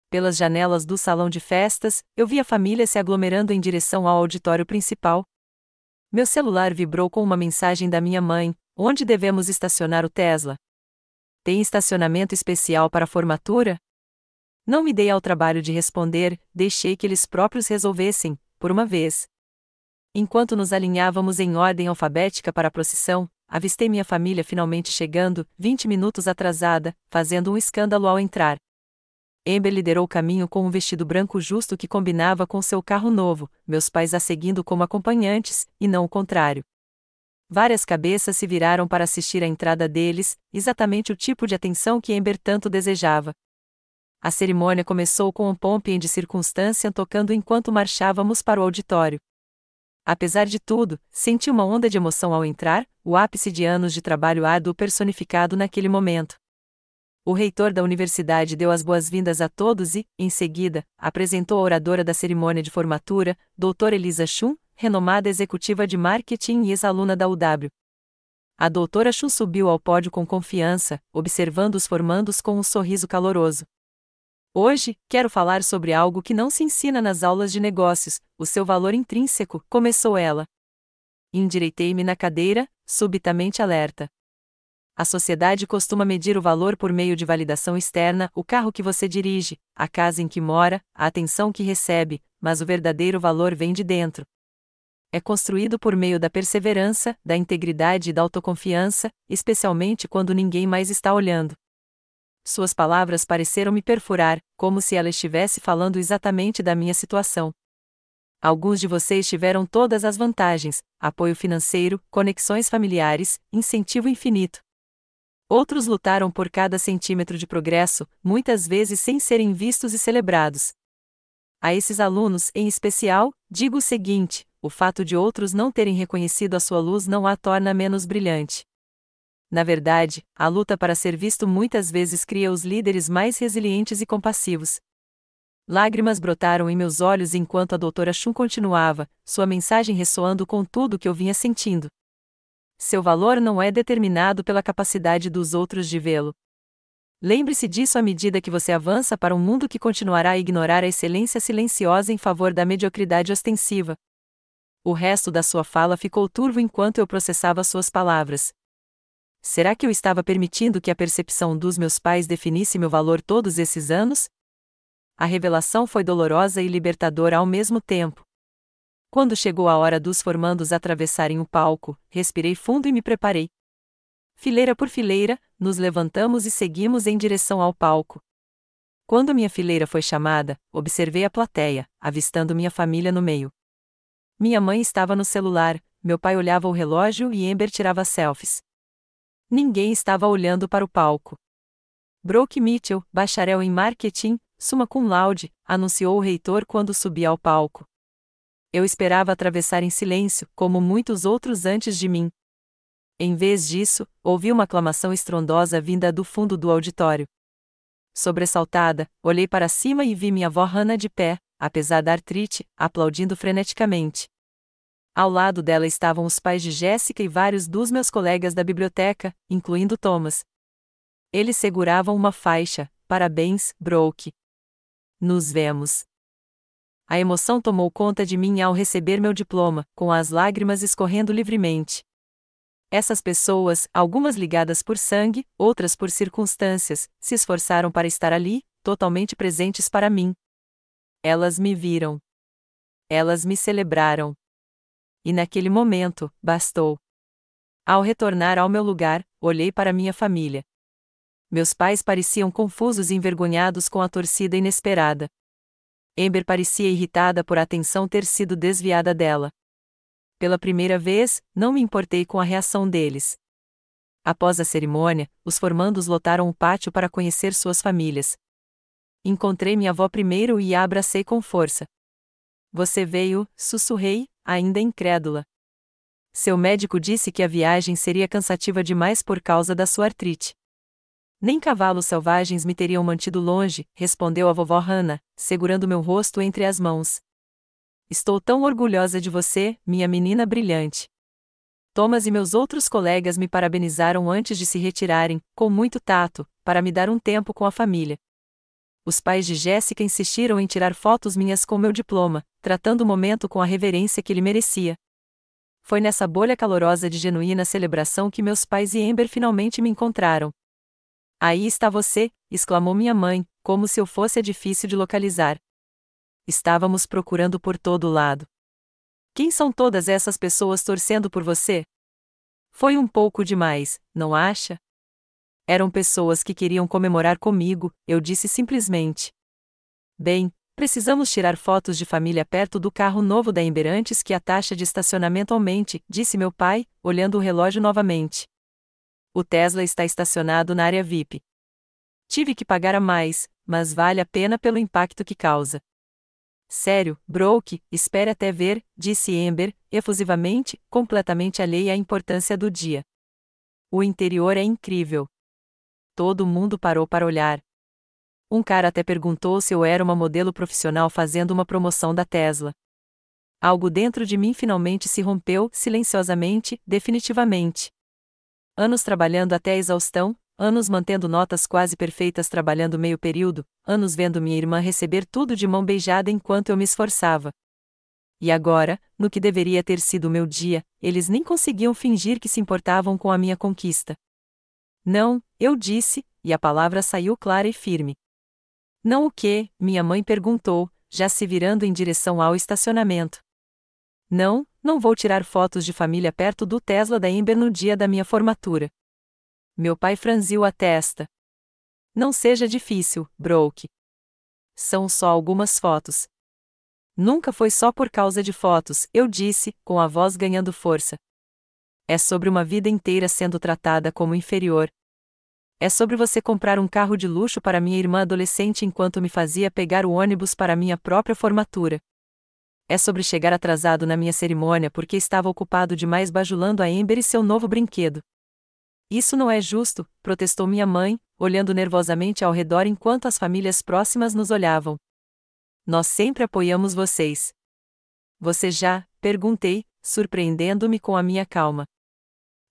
Pelas janelas do salão de festas, eu vi a família se aglomerando em direção ao auditório principal. Meu celular vibrou com uma mensagem da minha mãe: "Onde devemos estacionar o Tesla?" Tem estacionamento especial para a formatura? Não me dei ao trabalho de responder, deixei que eles próprios resolvessem, por uma vez. Enquanto nos alinhávamos em ordem alfabética para a procissão, avistei minha família finalmente chegando, 20 minutos atrasada, fazendo um escândalo ao entrar. Amber liderou o caminho com um vestido branco justo que combinava com seu carro novo, meus pais a seguindo como acompanhantes, e não o contrário. Várias cabeças se viraram para assistir à entrada deles, exatamente o tipo de atenção que Amber tanto desejava. A cerimônia começou com um pompe de circunstância tocando enquanto marchávamos para o auditório. Apesar de tudo, senti uma onda de emoção ao entrar, o ápice de anos de trabalho árduo personificado naquele momento. O reitor da universidade deu as boas-vindas a todos e, em seguida, apresentou a oradora da cerimônia de formatura, Dra. Elisa Chun, renomada executiva de marketing e ex-aluna da UW. A Dra. Chun subiu ao pódio com confiança, observando os formandos com um sorriso caloroso. Hoje, quero falar sobre algo que não se ensina nas aulas de negócios, o seu valor intrínseco, começou ela. Endireitei-me na cadeira, subitamente alerta. A sociedade costuma medir o valor por meio de validação externa, o carro que você dirige, a casa em que mora, a atenção que recebe, mas o verdadeiro valor vem de dentro. É construído por meio da perseverança, da integridade e da autoconfiança, especialmente quando ninguém mais está olhando. Suas palavras pareceram me perfurar, como se ela estivesse falando exatamente da minha situação. Alguns de vocês tiveram todas as vantagens: apoio financeiro, conexões familiares, incentivo infinito. Outros lutaram por cada centímetro de progresso, muitas vezes sem serem vistos e celebrados. A esses alunos, em especial, digo o seguinte: o fato de outros não terem reconhecido a sua luz não a torna menos brilhante. Na verdade, a luta para ser visto muitas vezes cria os líderes mais resilientes e compassivos. Lágrimas brotaram em meus olhos enquanto a Dra. Chun continuava, sua mensagem ressoando com tudo o que eu vinha sentindo. Seu valor não é determinado pela capacidade dos outros de vê-lo. Lembre-se disso à medida que você avança para um mundo que continuará a ignorar a excelência silenciosa em favor da mediocridade ostensiva. O resto da sua fala ficou turvo enquanto eu processava suas palavras. Será que eu estava permitindo que a percepção dos meus pais definisse meu valor todos esses anos? A revelação foi dolorosa e libertadora ao mesmo tempo. Quando chegou a hora dos formandos atravessarem o palco, respirei fundo e me preparei. Fileira por fileira, nos levantamos e seguimos em direção ao palco. Quando minha fileira foi chamada, observei a plateia, avistando minha família no meio. Minha mãe estava no celular, meu pai olhava o relógio e Amber tirava selfies. Ninguém estava olhando para o palco. Brooke Mitchell, bacharel em marketing, summa cum laude, anunciou o reitor quando subi ao palco. Eu esperava atravessar em silêncio, como muitos outros antes de mim. Em vez disso, ouvi uma aclamação estrondosa vinda do fundo do auditório. Sobressaltada, olhei para cima e vi minha avó Hannah de pé, apesar da artrite, aplaudindo freneticamente. Ao lado dela estavam os pais de Jessica e vários dos meus colegas da biblioteca, incluindo Thomas. Eles seguravam uma faixa: "Parabéns, Brooke. Nos vemos." A emoção tomou conta de mim ao receber meu diploma, com as lágrimas escorrendo livremente. Essas pessoas, algumas ligadas por sangue, outras por circunstâncias, se esforçaram para estar ali, totalmente presentes para mim. Elas me viram. Elas me celebraram. E naquele momento, bastou. Ao retornar ao meu lugar, olhei para minha família. Meus pais pareciam confusos e envergonhados com a torcida inesperada. Amber parecia irritada por a atenção ter sido desviada dela. Pela primeira vez, não me importei com a reação deles. Após a cerimônia, os formandos lotaram o pátio para conhecer suas famílias. Encontrei minha avó primeiro e a abracei com força. "Você veio", sussurrei, ainda incrédula. "Seu médico disse que a viagem seria cansativa demais por causa da sua artrite." "Nem cavalos selvagens me teriam mantido longe", respondeu a vovó Hannah, segurando meu rosto entre as mãos. "Estou tão orgulhosa de você, minha menina brilhante." Thomas e meus outros colegas me parabenizaram antes de se retirarem, com muito tato, para me dar um tempo com a família. Os pais de Jessica insistiram em tirar fotos minhas com meu diploma, tratando o momento com a reverência que ele merecia. Foi nessa bolha calorosa de genuína celebração que meus pais e Amber finalmente me encontraram. Aí está você, exclamou minha mãe, como se eu fosse difícil de localizar. Estávamos procurando por todo lado. Quem são todas essas pessoas torcendo por você? Foi um pouco demais, não acha? Eram pessoas que queriam comemorar comigo, eu disse simplesmente. Bem, precisamos tirar fotos de família perto do carro novo da Ember antes que a taxa de estacionamento aumente, disse meu pai, olhando o relógio novamente. O Tesla está estacionado na área VIP. Tive que pagar a mais, mas vale a pena pelo impacto que causa. Sério, Brooke, espere até ver, disse Ember, efusivamente, completamente alheia à importância do dia. O interior é incrível. Todo mundo parou para olhar. Um cara até perguntou se eu era uma modelo profissional fazendo uma promoção da Tesla. Algo dentro de mim finalmente se rompeu, silenciosamente, definitivamente. Anos trabalhando até a exaustão, anos mantendo notas quase perfeitas trabalhando meio período, anos vendo minha irmã receber tudo de mão beijada enquanto eu me esforçava. E agora, no que deveria ter sido o meu dia, eles nem conseguiam fingir que se importavam com a minha conquista. Não, eu disse, e a palavra saiu clara e firme. Não o quê? Minha mãe perguntou, já se virando em direção ao estacionamento. Não, não vou tirar fotos de família perto do Tesla da Ember no dia da minha formatura. Meu pai franziu a testa. Não seja difícil, Brooke. São só algumas fotos. Nunca foi só por causa de fotos, eu disse, com a voz ganhando força. É sobre uma vida inteira sendo tratada como inferior. É sobre você comprar um carro de luxo para minha irmã adolescente enquanto me fazia pegar o ônibus para minha própria formatura. É sobre chegar atrasado na minha cerimônia porque estava ocupado demais bajulando a Ember e seu novo brinquedo. Isso não é justo, protestou minha mãe, olhando nervosamente ao redor enquanto as famílias próximas nos olhavam. Nós sempre apoiamos vocês. Você já? Perguntei, surpreendendo-me com a minha calma.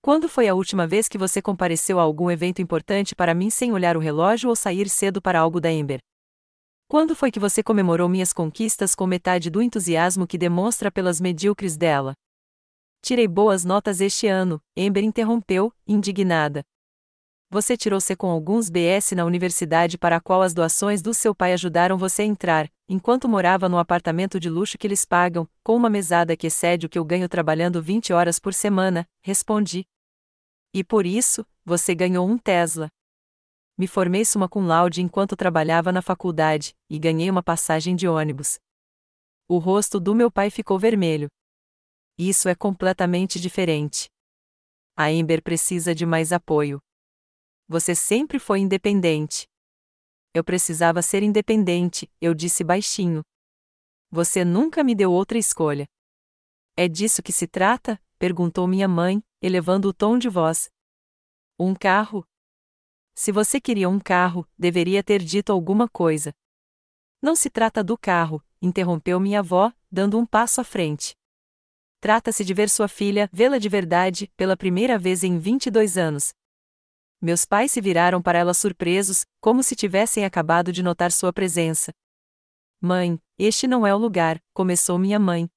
Quando foi a última vez que você compareceu a algum evento importante para mim sem olhar o relógio ou sair cedo para algo da Ember? Quando foi que você comemorou minhas conquistas com metade do entusiasmo que demonstra pelas medíocres dela? Tirei boas notas este ano, Ember interrompeu, indignada. Você tirou C com alguns BS na universidade para a qual as doações do seu pai ajudaram você a entrar, enquanto morava no apartamento de luxo que eles pagam, com uma mesada que excede o que eu ganho trabalhando 20 horas por semana, respondi. E por isso, você ganhou um Tesla. Me formei summa cum laude enquanto trabalhava na faculdade, e ganhei uma passagem de ônibus. O rosto do meu pai ficou vermelho. Isso é completamente diferente. A Ember precisa de mais apoio. Você sempre foi independente. Eu precisava ser independente, eu disse baixinho. Você nunca me deu outra escolha. É disso que se trata? Perguntou minha mãe, elevando o tom de voz. Um carro? Se você queria um carro, deveria ter dito alguma coisa. Não se trata do carro, interrompeu minha avó, dando um passo à frente. Trata-se de ver sua filha, vê-la de verdade, pela primeira vez em 22 anos. Meus pais se viraram para ela surpresos, como se tivessem acabado de notar sua presença. Mãe, este não é o lugar, começou minha mãe.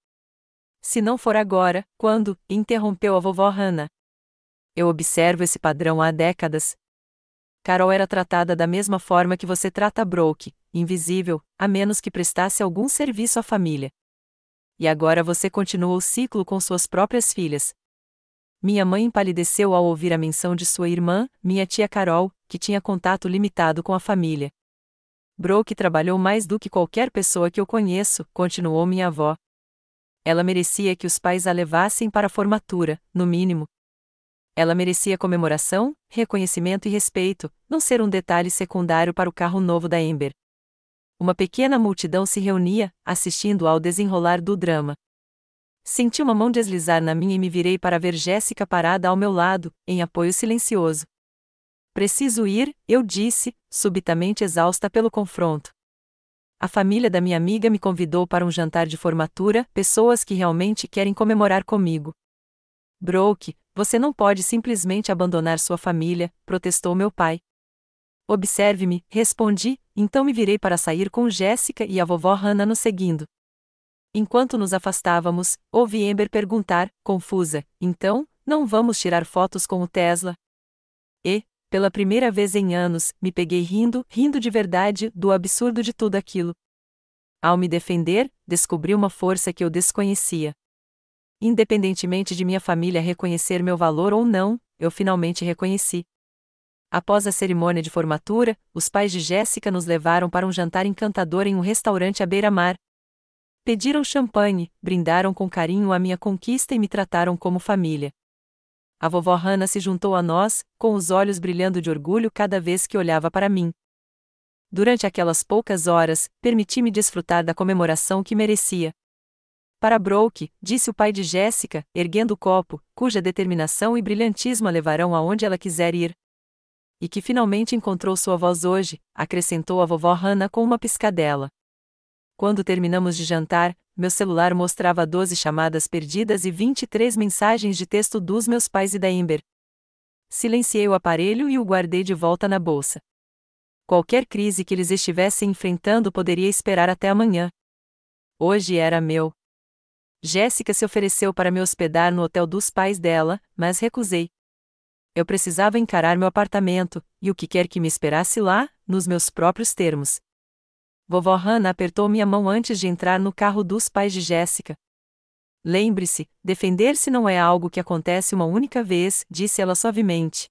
Se não for agora, quando? Interrompeu a vovó Hannah. Eu observo esse padrão há décadas. Carol era tratada da mesma forma que você trata Brooke, invisível, a menos que prestasse algum serviço à família. E agora você continua o ciclo com suas próprias filhas. Minha mãe empalideceu ao ouvir a menção de sua irmã, minha tia Carol, que tinha contato limitado com a família. Brooke trabalhou mais do que qualquer pessoa que eu conheço, continuou minha avó. Ela merecia que os pais a levassem para a formatura, no mínimo. Ela merecia comemoração, reconhecimento e respeito, não ser um detalhe secundário para o carro novo da Ember. Uma pequena multidão se reunia, assistindo ao desenrolar do drama. Senti uma mão deslizar na minha e me virei para ver Jéssica parada ao meu lado, em apoio silencioso. Preciso ir, eu disse, subitamente exausta pelo confronto. A família da minha amiga me convidou para um jantar de formatura, pessoas que realmente querem comemorar comigo. Brooke, você não pode simplesmente abandonar sua família, protestou meu pai. Observe-me, respondi, então me virei para sair com Jéssica e a vovó Hannah nos seguindo. Enquanto nos afastávamos, ouvi Ember perguntar, confusa, então, não vamos tirar fotos com o Tesla? Pela primeira vez em anos, me peguei rindo de verdade, do absurdo de tudo aquilo. Ao me defender, descobri uma força que eu desconhecia. Independentemente de minha família reconhecer meu valor ou não, eu finalmente reconheci. Após a cerimônia de formatura, os pais de Jéssica nos levaram para um jantar encantador em um restaurante à beira-mar. Pediram champanhe, brindaram com carinho a minha conquista e me trataram como família. A vovó Hannah se juntou a nós, com os olhos brilhando de orgulho cada vez que olhava para mim. Durante aquelas poucas horas, permiti-me desfrutar da comemoração que merecia. Para Brooke, disse o pai de Jéssica, erguendo o copo, cuja determinação e brilhantismo a levarão aonde ela quiser ir. E que finalmente encontrou sua voz hoje, acrescentou a vovó Hannah com uma piscadela. Quando terminamos de jantar, meu celular mostrava 12 chamadas perdidas e 23 mensagens de texto dos meus pais e da Amber. Silenciei o aparelho e o guardei de volta na bolsa. Qualquer crise que eles estivessem enfrentando poderia esperar até amanhã. Hoje era meu. Jéssica se ofereceu para me hospedar no hotel dos pais dela, mas recusei. Eu precisava encarar meu apartamento, e o que quer que me esperasse lá, nos meus próprios termos. Vovó Hannah apertou minha mão antes de entrar no carro dos pais de Jéssica. Lembre-se, defender-se não é algo que acontece uma única vez, disse ela suavemente.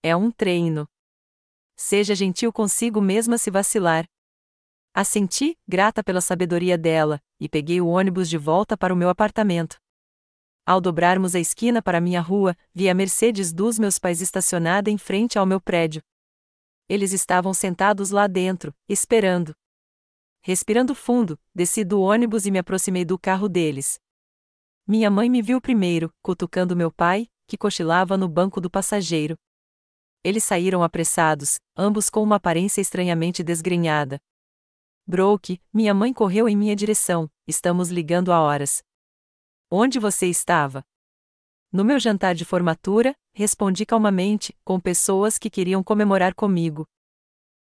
É um treino. Seja gentil consigo mesma se vacilar. Assenti, grata pela sabedoria dela, e peguei o ônibus de volta para o meu apartamento. Ao dobrarmos a esquina para minha rua, vi a Mercedes dos meus pais estacionada em frente ao meu prédio. Eles estavam sentados lá dentro, esperando. Respirando fundo, desci do ônibus e me aproximei do carro deles. Minha mãe me viu primeiro, cutucando meu pai, que cochilava no banco do passageiro. Eles saíram apressados, ambos com uma aparência estranhamente desgrenhada. Brooke, minha mãe correu em minha direção, estamos ligando há horas. Onde você estava? No meu jantar de formatura, respondi calmamente, com pessoas que queriam comemorar comigo.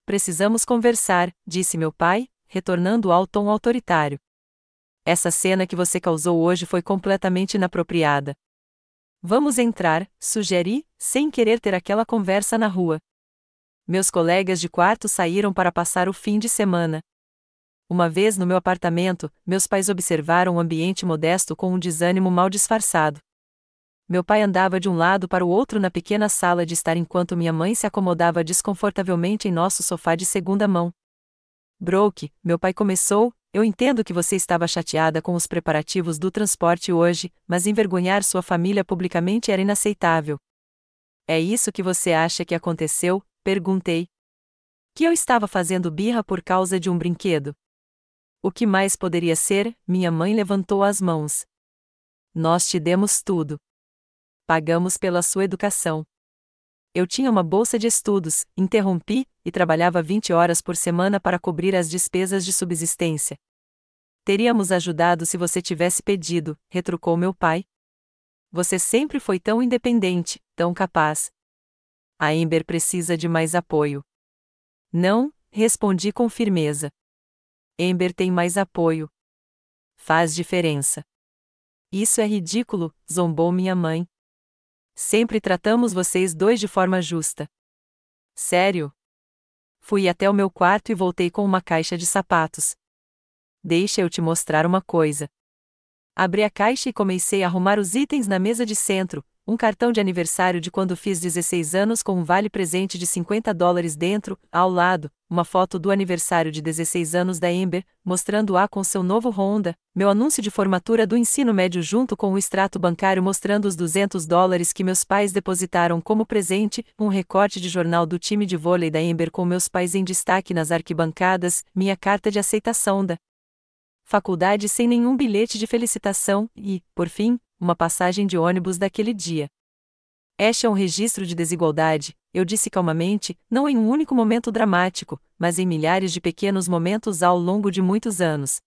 Precisamos conversar, disse meu pai, retornando ao tom autoritário. Essa cena que você causou hoje foi completamente inapropriada. Vamos entrar, sugeri, sem querer ter aquela conversa na rua. Meus colegas de quarto saíram para passar o fim de semana. Uma vez no meu apartamento, meus pais observaram um ambiente modesto com um desânimo mal disfarçado. Meu pai andava de um lado para o outro na pequena sala de estar enquanto minha mãe se acomodava desconfortavelmente em nosso sofá de segunda mão. Brooke, meu pai começou, eu entendo que você estava chateada com os preparativos do transporte hoje, mas envergonhar sua família publicamente era inaceitável. É isso que você acha que aconteceu? Perguntei. Que eu estava fazendo birra por causa de um brinquedo? O que mais poderia ser? Minha mãe levantou as mãos. Nós te demos tudo. Pagamos pela sua educação. Eu tinha uma bolsa de estudos, interrompi, e trabalhava 20 horas por semana para cobrir as despesas de subsistência. Teríamos ajudado se você tivesse pedido, retrucou meu pai. Você sempre foi tão independente, tão capaz. A Amber precisa de mais apoio. Não, respondi com firmeza. Amber tem mais apoio. Faz diferença. Isso é ridículo, zombou minha mãe. Sempre tratamos vocês dois de forma justa. Sério? Fui até o meu quarto e voltei com uma caixa de sapatos. Deixa eu te mostrar uma coisa. Abri a caixa e comecei a arrumar os itens na mesa de centro, um cartão de aniversário de quando fiz 16 anos com um vale-presente de $50 dentro, ao lado, uma foto do aniversário de 16 anos da Amber, mostrando-a com seu novo Honda, meu anúncio de formatura do ensino médio junto com o extrato bancário mostrando os $200 que meus pais depositaram como presente, um recorte de jornal do time de vôlei da Amber com meus pais em destaque nas arquibancadas, minha carta de aceitação da faculdade sem nenhum bilhete de felicitação e, por fim, uma passagem de ônibus daquele dia. Este é um registro de desigualdade, eu disse calmamente, não em um único momento dramático, mas em milhares de pequenos momentos ao longo de muitos anos.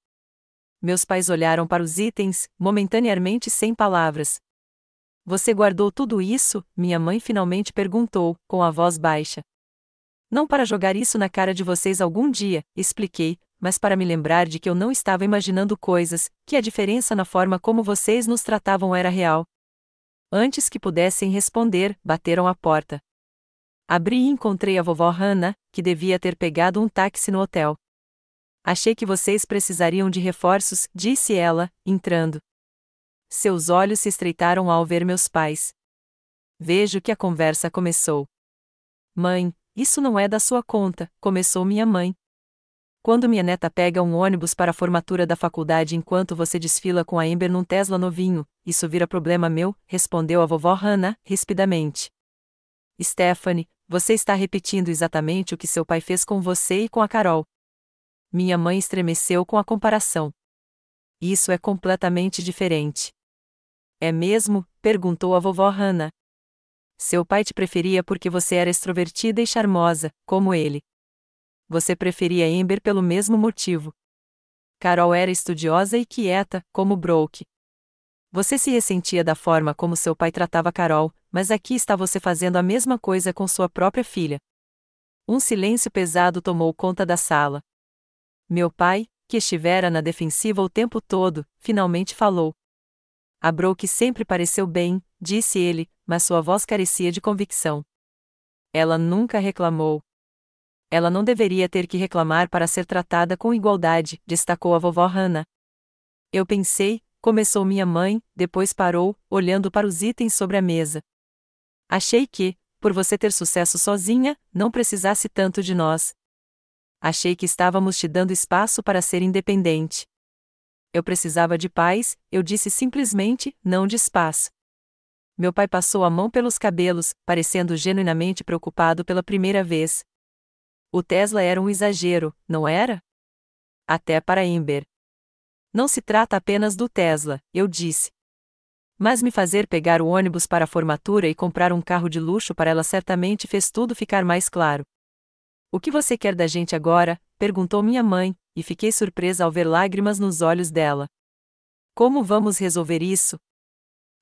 Meus pais olharam para os itens, momentaneamente sem palavras. Você guardou tudo isso? Minha mãe finalmente perguntou, com a voz baixa. Não para jogar isso na cara de vocês algum dia, expliquei, mas para me lembrar de que eu não estava imaginando coisas, que a diferença na forma como vocês nos tratavam era real. Antes que pudessem responder, bateram à porta. Abri e encontrei a vovó Hannah, que devia ter pegado um táxi no hotel. Achei que vocês precisariam de reforços, disse ela, entrando. Seus olhos se estreitaram ao ver meus pais. Vejo que a conversa começou. Mãe, isso não é da sua conta, começou minha mãe. Quando minha neta pega um ônibus para a formatura da faculdade enquanto você desfila com a Amber num Tesla novinho, isso vira problema meu, respondeu a vovó Hannah, rispidamente. Stephanie, você está repetindo exatamente o que seu pai fez com você e com a Carol. Minha mãe estremeceu com a comparação. Isso é completamente diferente. É mesmo? Perguntou a vovó Hannah. Seu pai te preferia porque você era extrovertida e charmosa, como ele. Você preferia Amber pelo mesmo motivo. Carol era estudiosa e quieta, como Brooke. Você se ressentia da forma como seu pai tratava Carol, mas aqui está você fazendo a mesma coisa com sua própria filha. Um silêncio pesado tomou conta da sala. Meu pai, que estivera na defensiva o tempo todo, finalmente falou. A Brooke sempre pareceu bem, disse ele, mas sua voz carecia de convicção. Ela nunca reclamou. Ela não deveria ter que reclamar para ser tratada com igualdade, destacou a vovó Hannah. Eu pensei, começou minha mãe, depois parou, olhando para os itens sobre a mesa. Achei que, por você ter sucesso sozinha, não precisasse tanto de nós. Achei que estávamos te dando espaço para ser independente. Eu precisava de paz, eu disse simplesmente, não de espaço. Meu pai passou a mão pelos cabelos, parecendo genuinamente preocupado pela primeira vez. O Tesla era um exagero, não era? Até para Amber. Não se trata apenas do Tesla, eu disse. Mas me fazer pegar o ônibus para a formatura e comprar um carro de luxo para ela certamente fez tudo ficar mais claro. O que você quer da gente agora? Perguntou minha mãe, e fiquei surpresa ao ver lágrimas nos olhos dela. Como vamos resolver isso?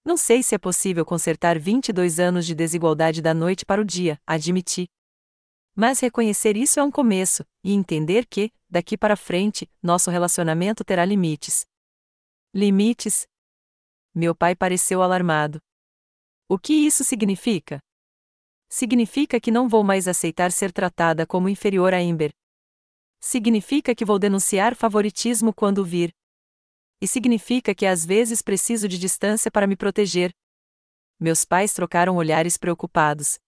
Não sei se é possível consertar 22 anos de desigualdade da noite para o dia, admiti. Mas reconhecer isso é um começo, e entender que, daqui para frente, nosso relacionamento terá limites. Limites? Meu pai pareceu alarmado. O que isso significa? Significa que não vou mais aceitar ser tratada como inferior a Amber. Significa que vou denunciar favoritismo quando vir. E significa que às vezes preciso de distância para me proteger. Meus pais trocaram olhares preocupados.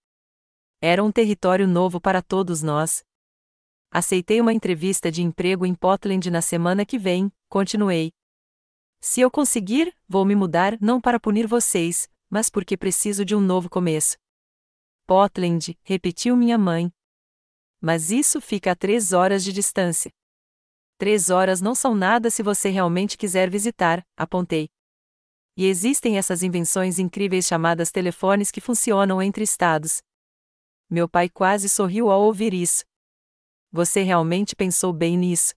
Era um território novo para todos nós. Aceitei uma entrevista de emprego em Portland na semana que vem, continuei. Se eu conseguir, vou me mudar não para punir vocês, mas porque preciso de um novo começo. Portland, repetiu minha mãe. Mas isso fica a 3 horas de distância. 3 horas não são nada se você realmente quiser visitar, apontei. E existem essas invenções incríveis chamadas telefones que funcionam entre estados. Meu pai quase sorriu ao ouvir isso. Você realmente pensou bem nisso?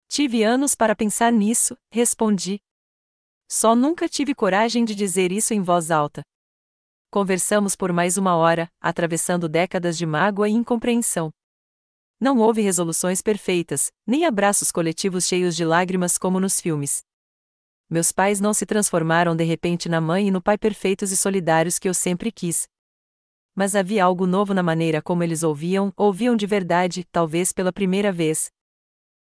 Tive anos para pensar nisso, respondi. Só nunca tive coragem de dizer isso em voz alta. Conversamos por mais 1 hora, atravessando décadas de mágoa e incompreensão. Não houve resoluções perfeitas, nem abraços coletivos cheios de lágrimas como nos filmes. Meus pais não se transformaram de repente na mãe e no pai perfeitos e solidários que eu sempre quis. Mas havia algo novo na maneira como eles ouviam de verdade, talvez pela primeira vez.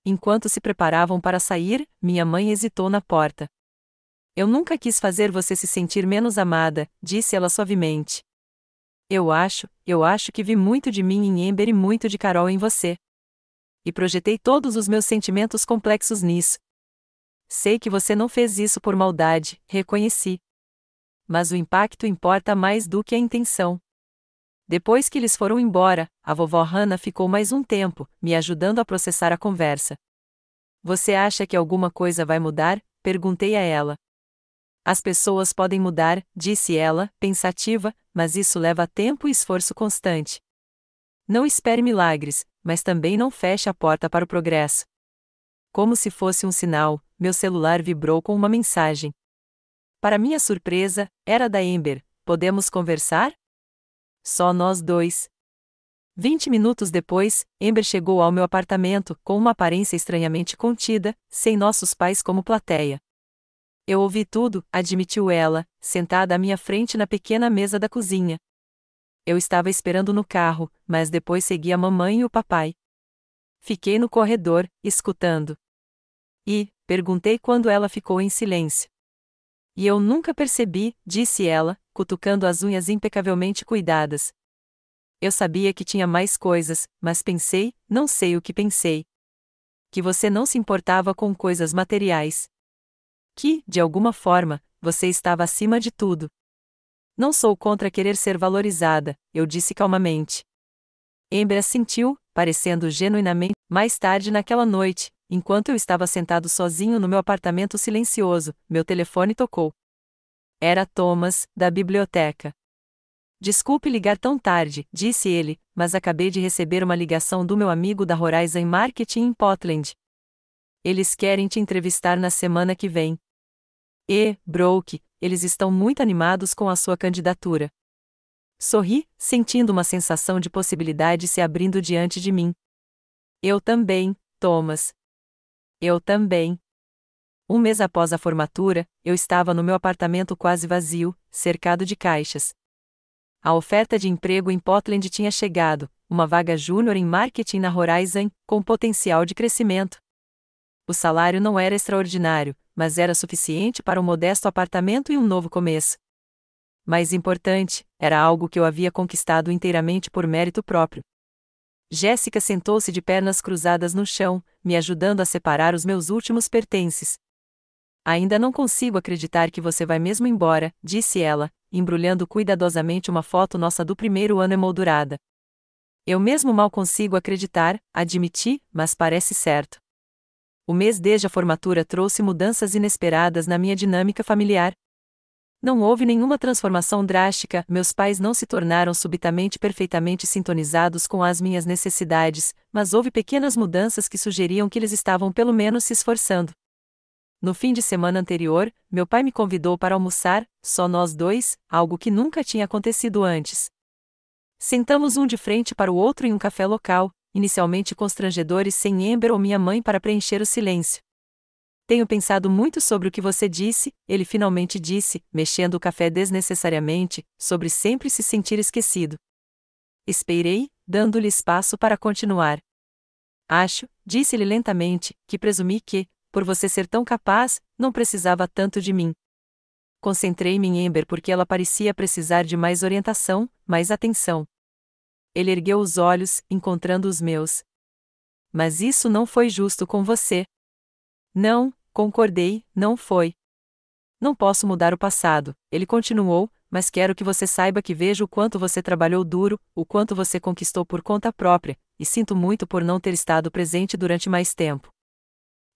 Enquanto se preparavam para sair, minha mãe hesitou na porta. Eu nunca quis fazer você se sentir menos amada, disse ela suavemente. Eu acho que vi muito de mim em Amber e muito de Carol em você. E projetei todos os meus sentimentos complexos nisso. Sei que você não fez isso por maldade, reconheci. Mas o impacto importa mais do que a intenção. Depois que eles foram embora, a vovó Hannah ficou mais um tempo, me ajudando a processar a conversa. Você acha que alguma coisa vai mudar? Perguntei a ela. As pessoas podem mudar, disse ela, pensativa, mas isso leva tempo e esforço constante. Não espere milagres, mas também não feche a porta para o progresso. Como se fosse um sinal, meu celular vibrou com uma mensagem. Para minha surpresa, era da Amber. Podemos conversar? Só nós dois. 20 minutos depois, Amber chegou ao meu apartamento, com uma aparência estranhamente contida, sem nossos pais como plateia. Eu ouvi tudo, admitiu ela, sentada à minha frente na pequena mesa da cozinha. Eu estava esperando no carro, mas depois segui a mamãe e o papai. Fiquei no corredor, escutando. E perguntei quando ela ficou em silêncio. E eu nunca percebi, disse ela, cutucando as unhas impecavelmente cuidadas. Eu sabia que tinha mais coisas, mas pensei, não sei o que pensei. Que você não se importava com coisas materiais. Que, de alguma forma, você estava acima de tudo. Não sou contra querer ser valorizada, eu disse calmamente. Amber assentiu, parecendo genuinamente. Mais tarde naquela noite, enquanto eu estava sentado sozinho no meu apartamento silencioso, meu telefone tocou. Era Thomas, da biblioteca. Desculpe ligar tão tarde, disse ele, mas acabei de receber uma ligação do meu amigo da Horizon Marketing em Portland. Eles querem te entrevistar na semana que vem. Brooke, eles estão muito animados com a sua candidatura. Sorri, sentindo uma sensação de possibilidade se abrindo diante de mim. Eu também, Thomas. Eu também. Um mês após a formatura, eu estava no meu apartamento quase vazio, cercado de caixas. A oferta de emprego em Portland tinha chegado, uma vaga júnior em marketing na Horizon, com potencial de crescimento. O salário não era extraordinário, mas era suficiente para um modesto apartamento e um novo começo. Mais importante, era algo que eu havia conquistado inteiramente por mérito próprio. Jéssica sentou-se de pernas cruzadas no chão, me ajudando a separar os meus últimos pertences. Ainda não consigo acreditar que você vai mesmo embora, disse ela, embrulhando cuidadosamente uma foto nossa do primeiro ano emoldurada. Eu mesmo mal consigo acreditar, admiti, mas parece certo. O mês desde a formatura trouxe mudanças inesperadas na minha dinâmica familiar. Não houve nenhuma transformação drástica, meus pais não se tornaram subitamente perfeitamente sintonizados com as minhas necessidades, mas houve pequenas mudanças que sugeriam que eles estavam pelo menos se esforçando. No fim de semana anterior, meu pai me convidou para almoçar, só nós dois, algo que nunca tinha acontecido antes. Sentamos um de frente para o outro em um café local, inicialmente constrangedores sem Amber ou minha mãe para preencher o silêncio. Tenho pensado muito sobre o que você disse, ele finalmente disse, mexendo o café desnecessariamente, sobre sempre se sentir esquecido. Esperei, dando-lhe espaço para continuar. Acho, disse-lhe lentamente, que presumi que, por você ser tão capaz, não precisava tanto de mim. Concentrei-me em Amber porque ela parecia precisar de mais orientação, mais atenção. Ele ergueu os olhos, encontrando os meus. Mas isso não foi justo com você. Não, concordei, não foi. Não posso mudar o passado, ele continuou, mas quero que você saiba que vejo o quanto você trabalhou duro, o quanto você conquistou por conta própria, e sinto muito por não ter estado presente durante mais tempo.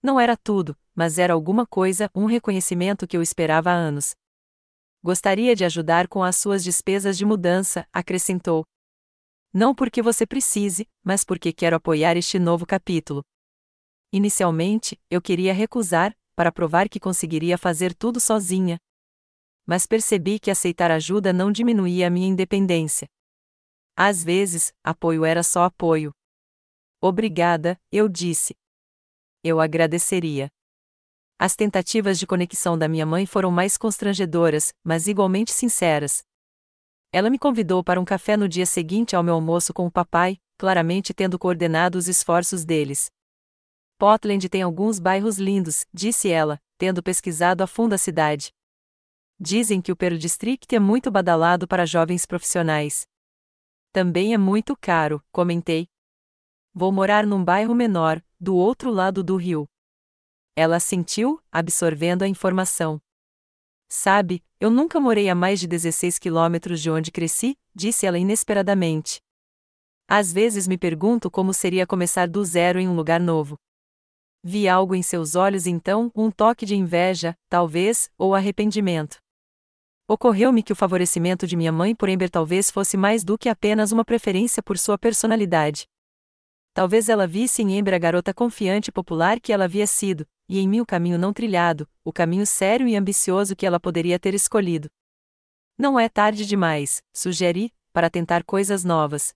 Não era tudo, mas era alguma coisa, um reconhecimento que eu esperava há anos. Gostaria de ajudar com as suas despesas de mudança, acrescentou. Não porque você precise, mas porque quero apoiar este novo capítulo. Inicialmente, eu queria recusar, para provar que conseguiria fazer tudo sozinha. Mas percebi que aceitar ajuda não diminuía a minha independência. Às vezes, apoio era só apoio. Obrigada, eu disse. Eu agradeceria. As tentativas de conexão da minha mãe foram mais constrangedoras, mas igualmente sinceras. Ela me convidou para um café no dia seguinte ao meu almoço com o papai, claramente tendo coordenado os esforços deles. Portland tem alguns bairros lindos, disse ela, tendo pesquisado a fundo a cidade. Dizem que o Pearl District é muito badalado para jovens profissionais. Também é muito caro, comentei. Vou morar num bairro menor, do outro lado do rio. Ela assentiu, absorvendo a informação. Sabe, eu nunca morei a mais de 16 quilômetros de onde cresci, disse ela inesperadamente. Às vezes me pergunto como seria começar do zero em um lugar novo. Vi algo em seus olhos então, um toque de inveja, talvez, ou arrependimento. Ocorreu-me que o favorecimento de minha mãe por Amber talvez fosse mais do que apenas uma preferência por sua personalidade. Talvez ela visse em Amber a garota confiante e popular que ela havia sido, e em mim o caminho não trilhado, o caminho sério e ambicioso que ela poderia ter escolhido. Não é tarde demais, sugeri, para tentar coisas novas.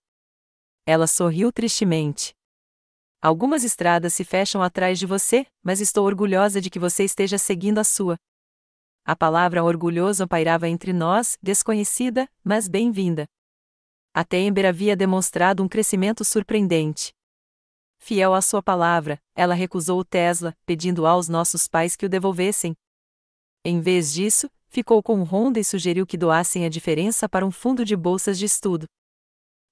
Ela sorriu tristemente. Algumas estradas se fecham atrás de você, mas estou orgulhosa de que você esteja seguindo a sua. A palavra orgulhoso pairava entre nós, desconhecida, mas bem-vinda. Até Amber havia demonstrado um crescimento surpreendente. Fiel à sua palavra, ela recusou o Tesla, pedindo aos nossos pais que o devolvessem. Em vez disso, ficou com o Honda e sugeriu que doassem a diferença para um fundo de bolsas de estudo.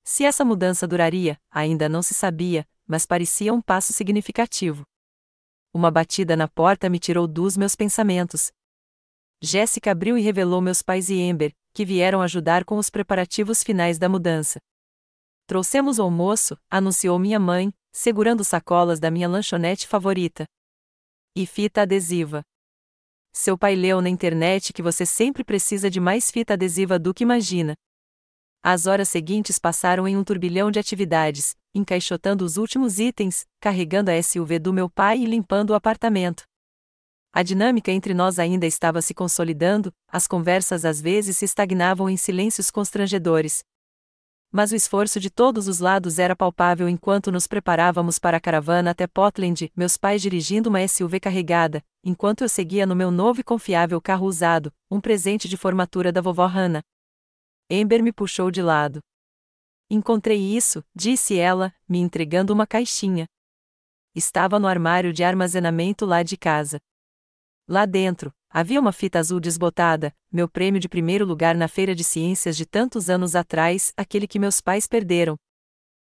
Se essa mudança duraria, ainda não se sabia, mas parecia um passo significativo. Uma batida na porta me tirou dos meus pensamentos. Jéssica abriu e revelou meus pais e Amber, que vieram ajudar com os preparativos finais da mudança. Trouxemos o almoço, anunciou minha mãe, segurando sacolas da minha lanchonete favorita. E fita adesiva. Seu pai leu na internet que você sempre precisa de mais fita adesiva do que imagina. As horas seguintes passaram em um turbilhão de atividades, encaixotando os últimos itens, carregando a SUV do meu pai e limpando o apartamento. A dinâmica entre nós ainda estava se consolidando, as conversas às vezes se estagnavam em silêncios constrangedores. Mas o esforço de todos os lados era palpável enquanto nos preparávamos para a caravana até Portland, meus pais dirigindo uma SUV carregada, enquanto eu seguia no meu novo e confiável carro usado, um presente de formatura da vovó Hannah. Amber me puxou de lado. Encontrei isso, disse ela, me entregando uma caixinha. Estava no armário de armazenamento lá de casa. Lá dentro, havia uma fita azul desbotada, meu prêmio de primeiro lugar na feira de ciências de tantos anos atrás, aquele que meus pais perderam.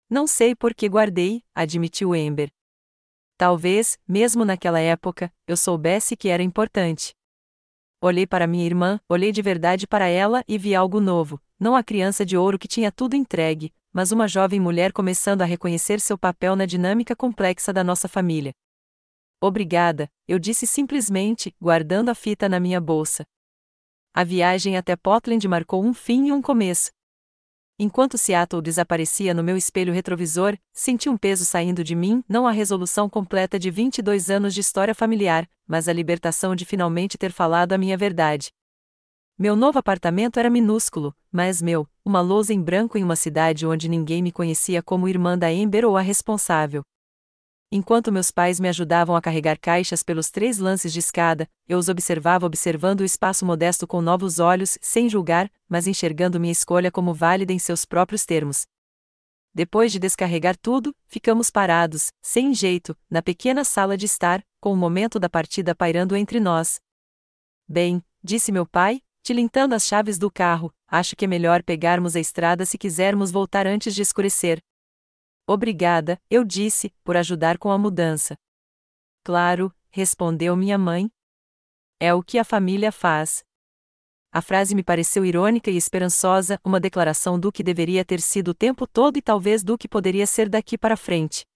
Não sei por que guardei, admitiu Amber. Talvez, mesmo naquela época, eu soubesse que era importante. Olhei para minha irmã, olhei de verdade para ela e vi algo novo, não a criança de ouro que tinha tudo entregue, mas uma jovem mulher começando a reconhecer seu papel na dinâmica complexa da nossa família. Obrigada, eu disse simplesmente, guardando a fita na minha bolsa. A viagem até Portland marcou um fim e um começo. Enquanto Seattle desaparecia no meu espelho retrovisor, senti um peso saindo de mim, não a resolução completa de 22 anos de história familiar, mas a libertação de finalmente ter falado a minha verdade. Meu novo apartamento era minúsculo, mas uma lousa em branco em uma cidade onde ninguém me conhecia como irmã da Amber ou a responsável. Enquanto meus pais me ajudavam a carregar caixas pelos 3 lances de escada, eu os observando o espaço modesto com novos olhos, sem julgar, mas enxergando minha escolha como válida em seus próprios termos. Depois de descarregar tudo, ficamos parados, sem jeito, na pequena sala de estar, com o momento da partida pairando entre nós. Bem, disse meu pai, tilintando as chaves do carro, acho que é melhor pegarmos a estrada se quisermos voltar antes de escurecer. Obrigada, eu disse, por ajudar com a mudança. Claro, respondeu minha mãe. É o que a família faz. A frase me pareceu irônica e esperançosa, uma declaração do que deveria ter sido o tempo todo e talvez do que poderia ser daqui para frente.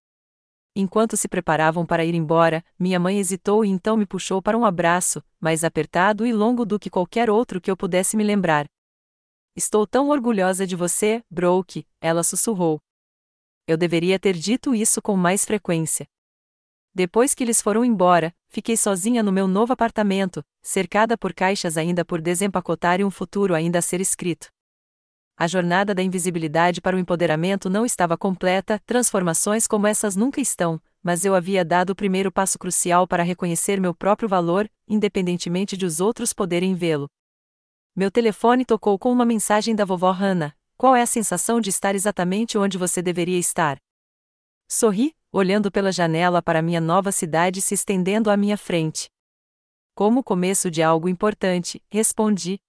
Enquanto se preparavam para ir embora, minha mãe hesitou e então me puxou para um abraço, mais apertado e longo do que qualquer outro que eu pudesse me lembrar. Estou tão orgulhosa de você, Brooke, ela sussurrou. Eu deveria ter dito isso com mais frequência. Depois que eles foram embora, fiquei sozinha no meu novo apartamento, cercada por caixas ainda por desempacotar e um futuro ainda a ser escrito. A jornada da invisibilidade para o empoderamento não estava completa, transformações como essas nunca estão, mas eu havia dado o primeiro passo crucial para reconhecer meu próprio valor, independentemente de os outros poderem vê-lo. Meu telefone tocou com uma mensagem da vovó Hannah. Qual é a sensação de estar exatamente onde você deveria estar? Sorri, olhando pela janela para minha nova cidade se estendendo à minha frente. Como o começo de algo importante, respondi.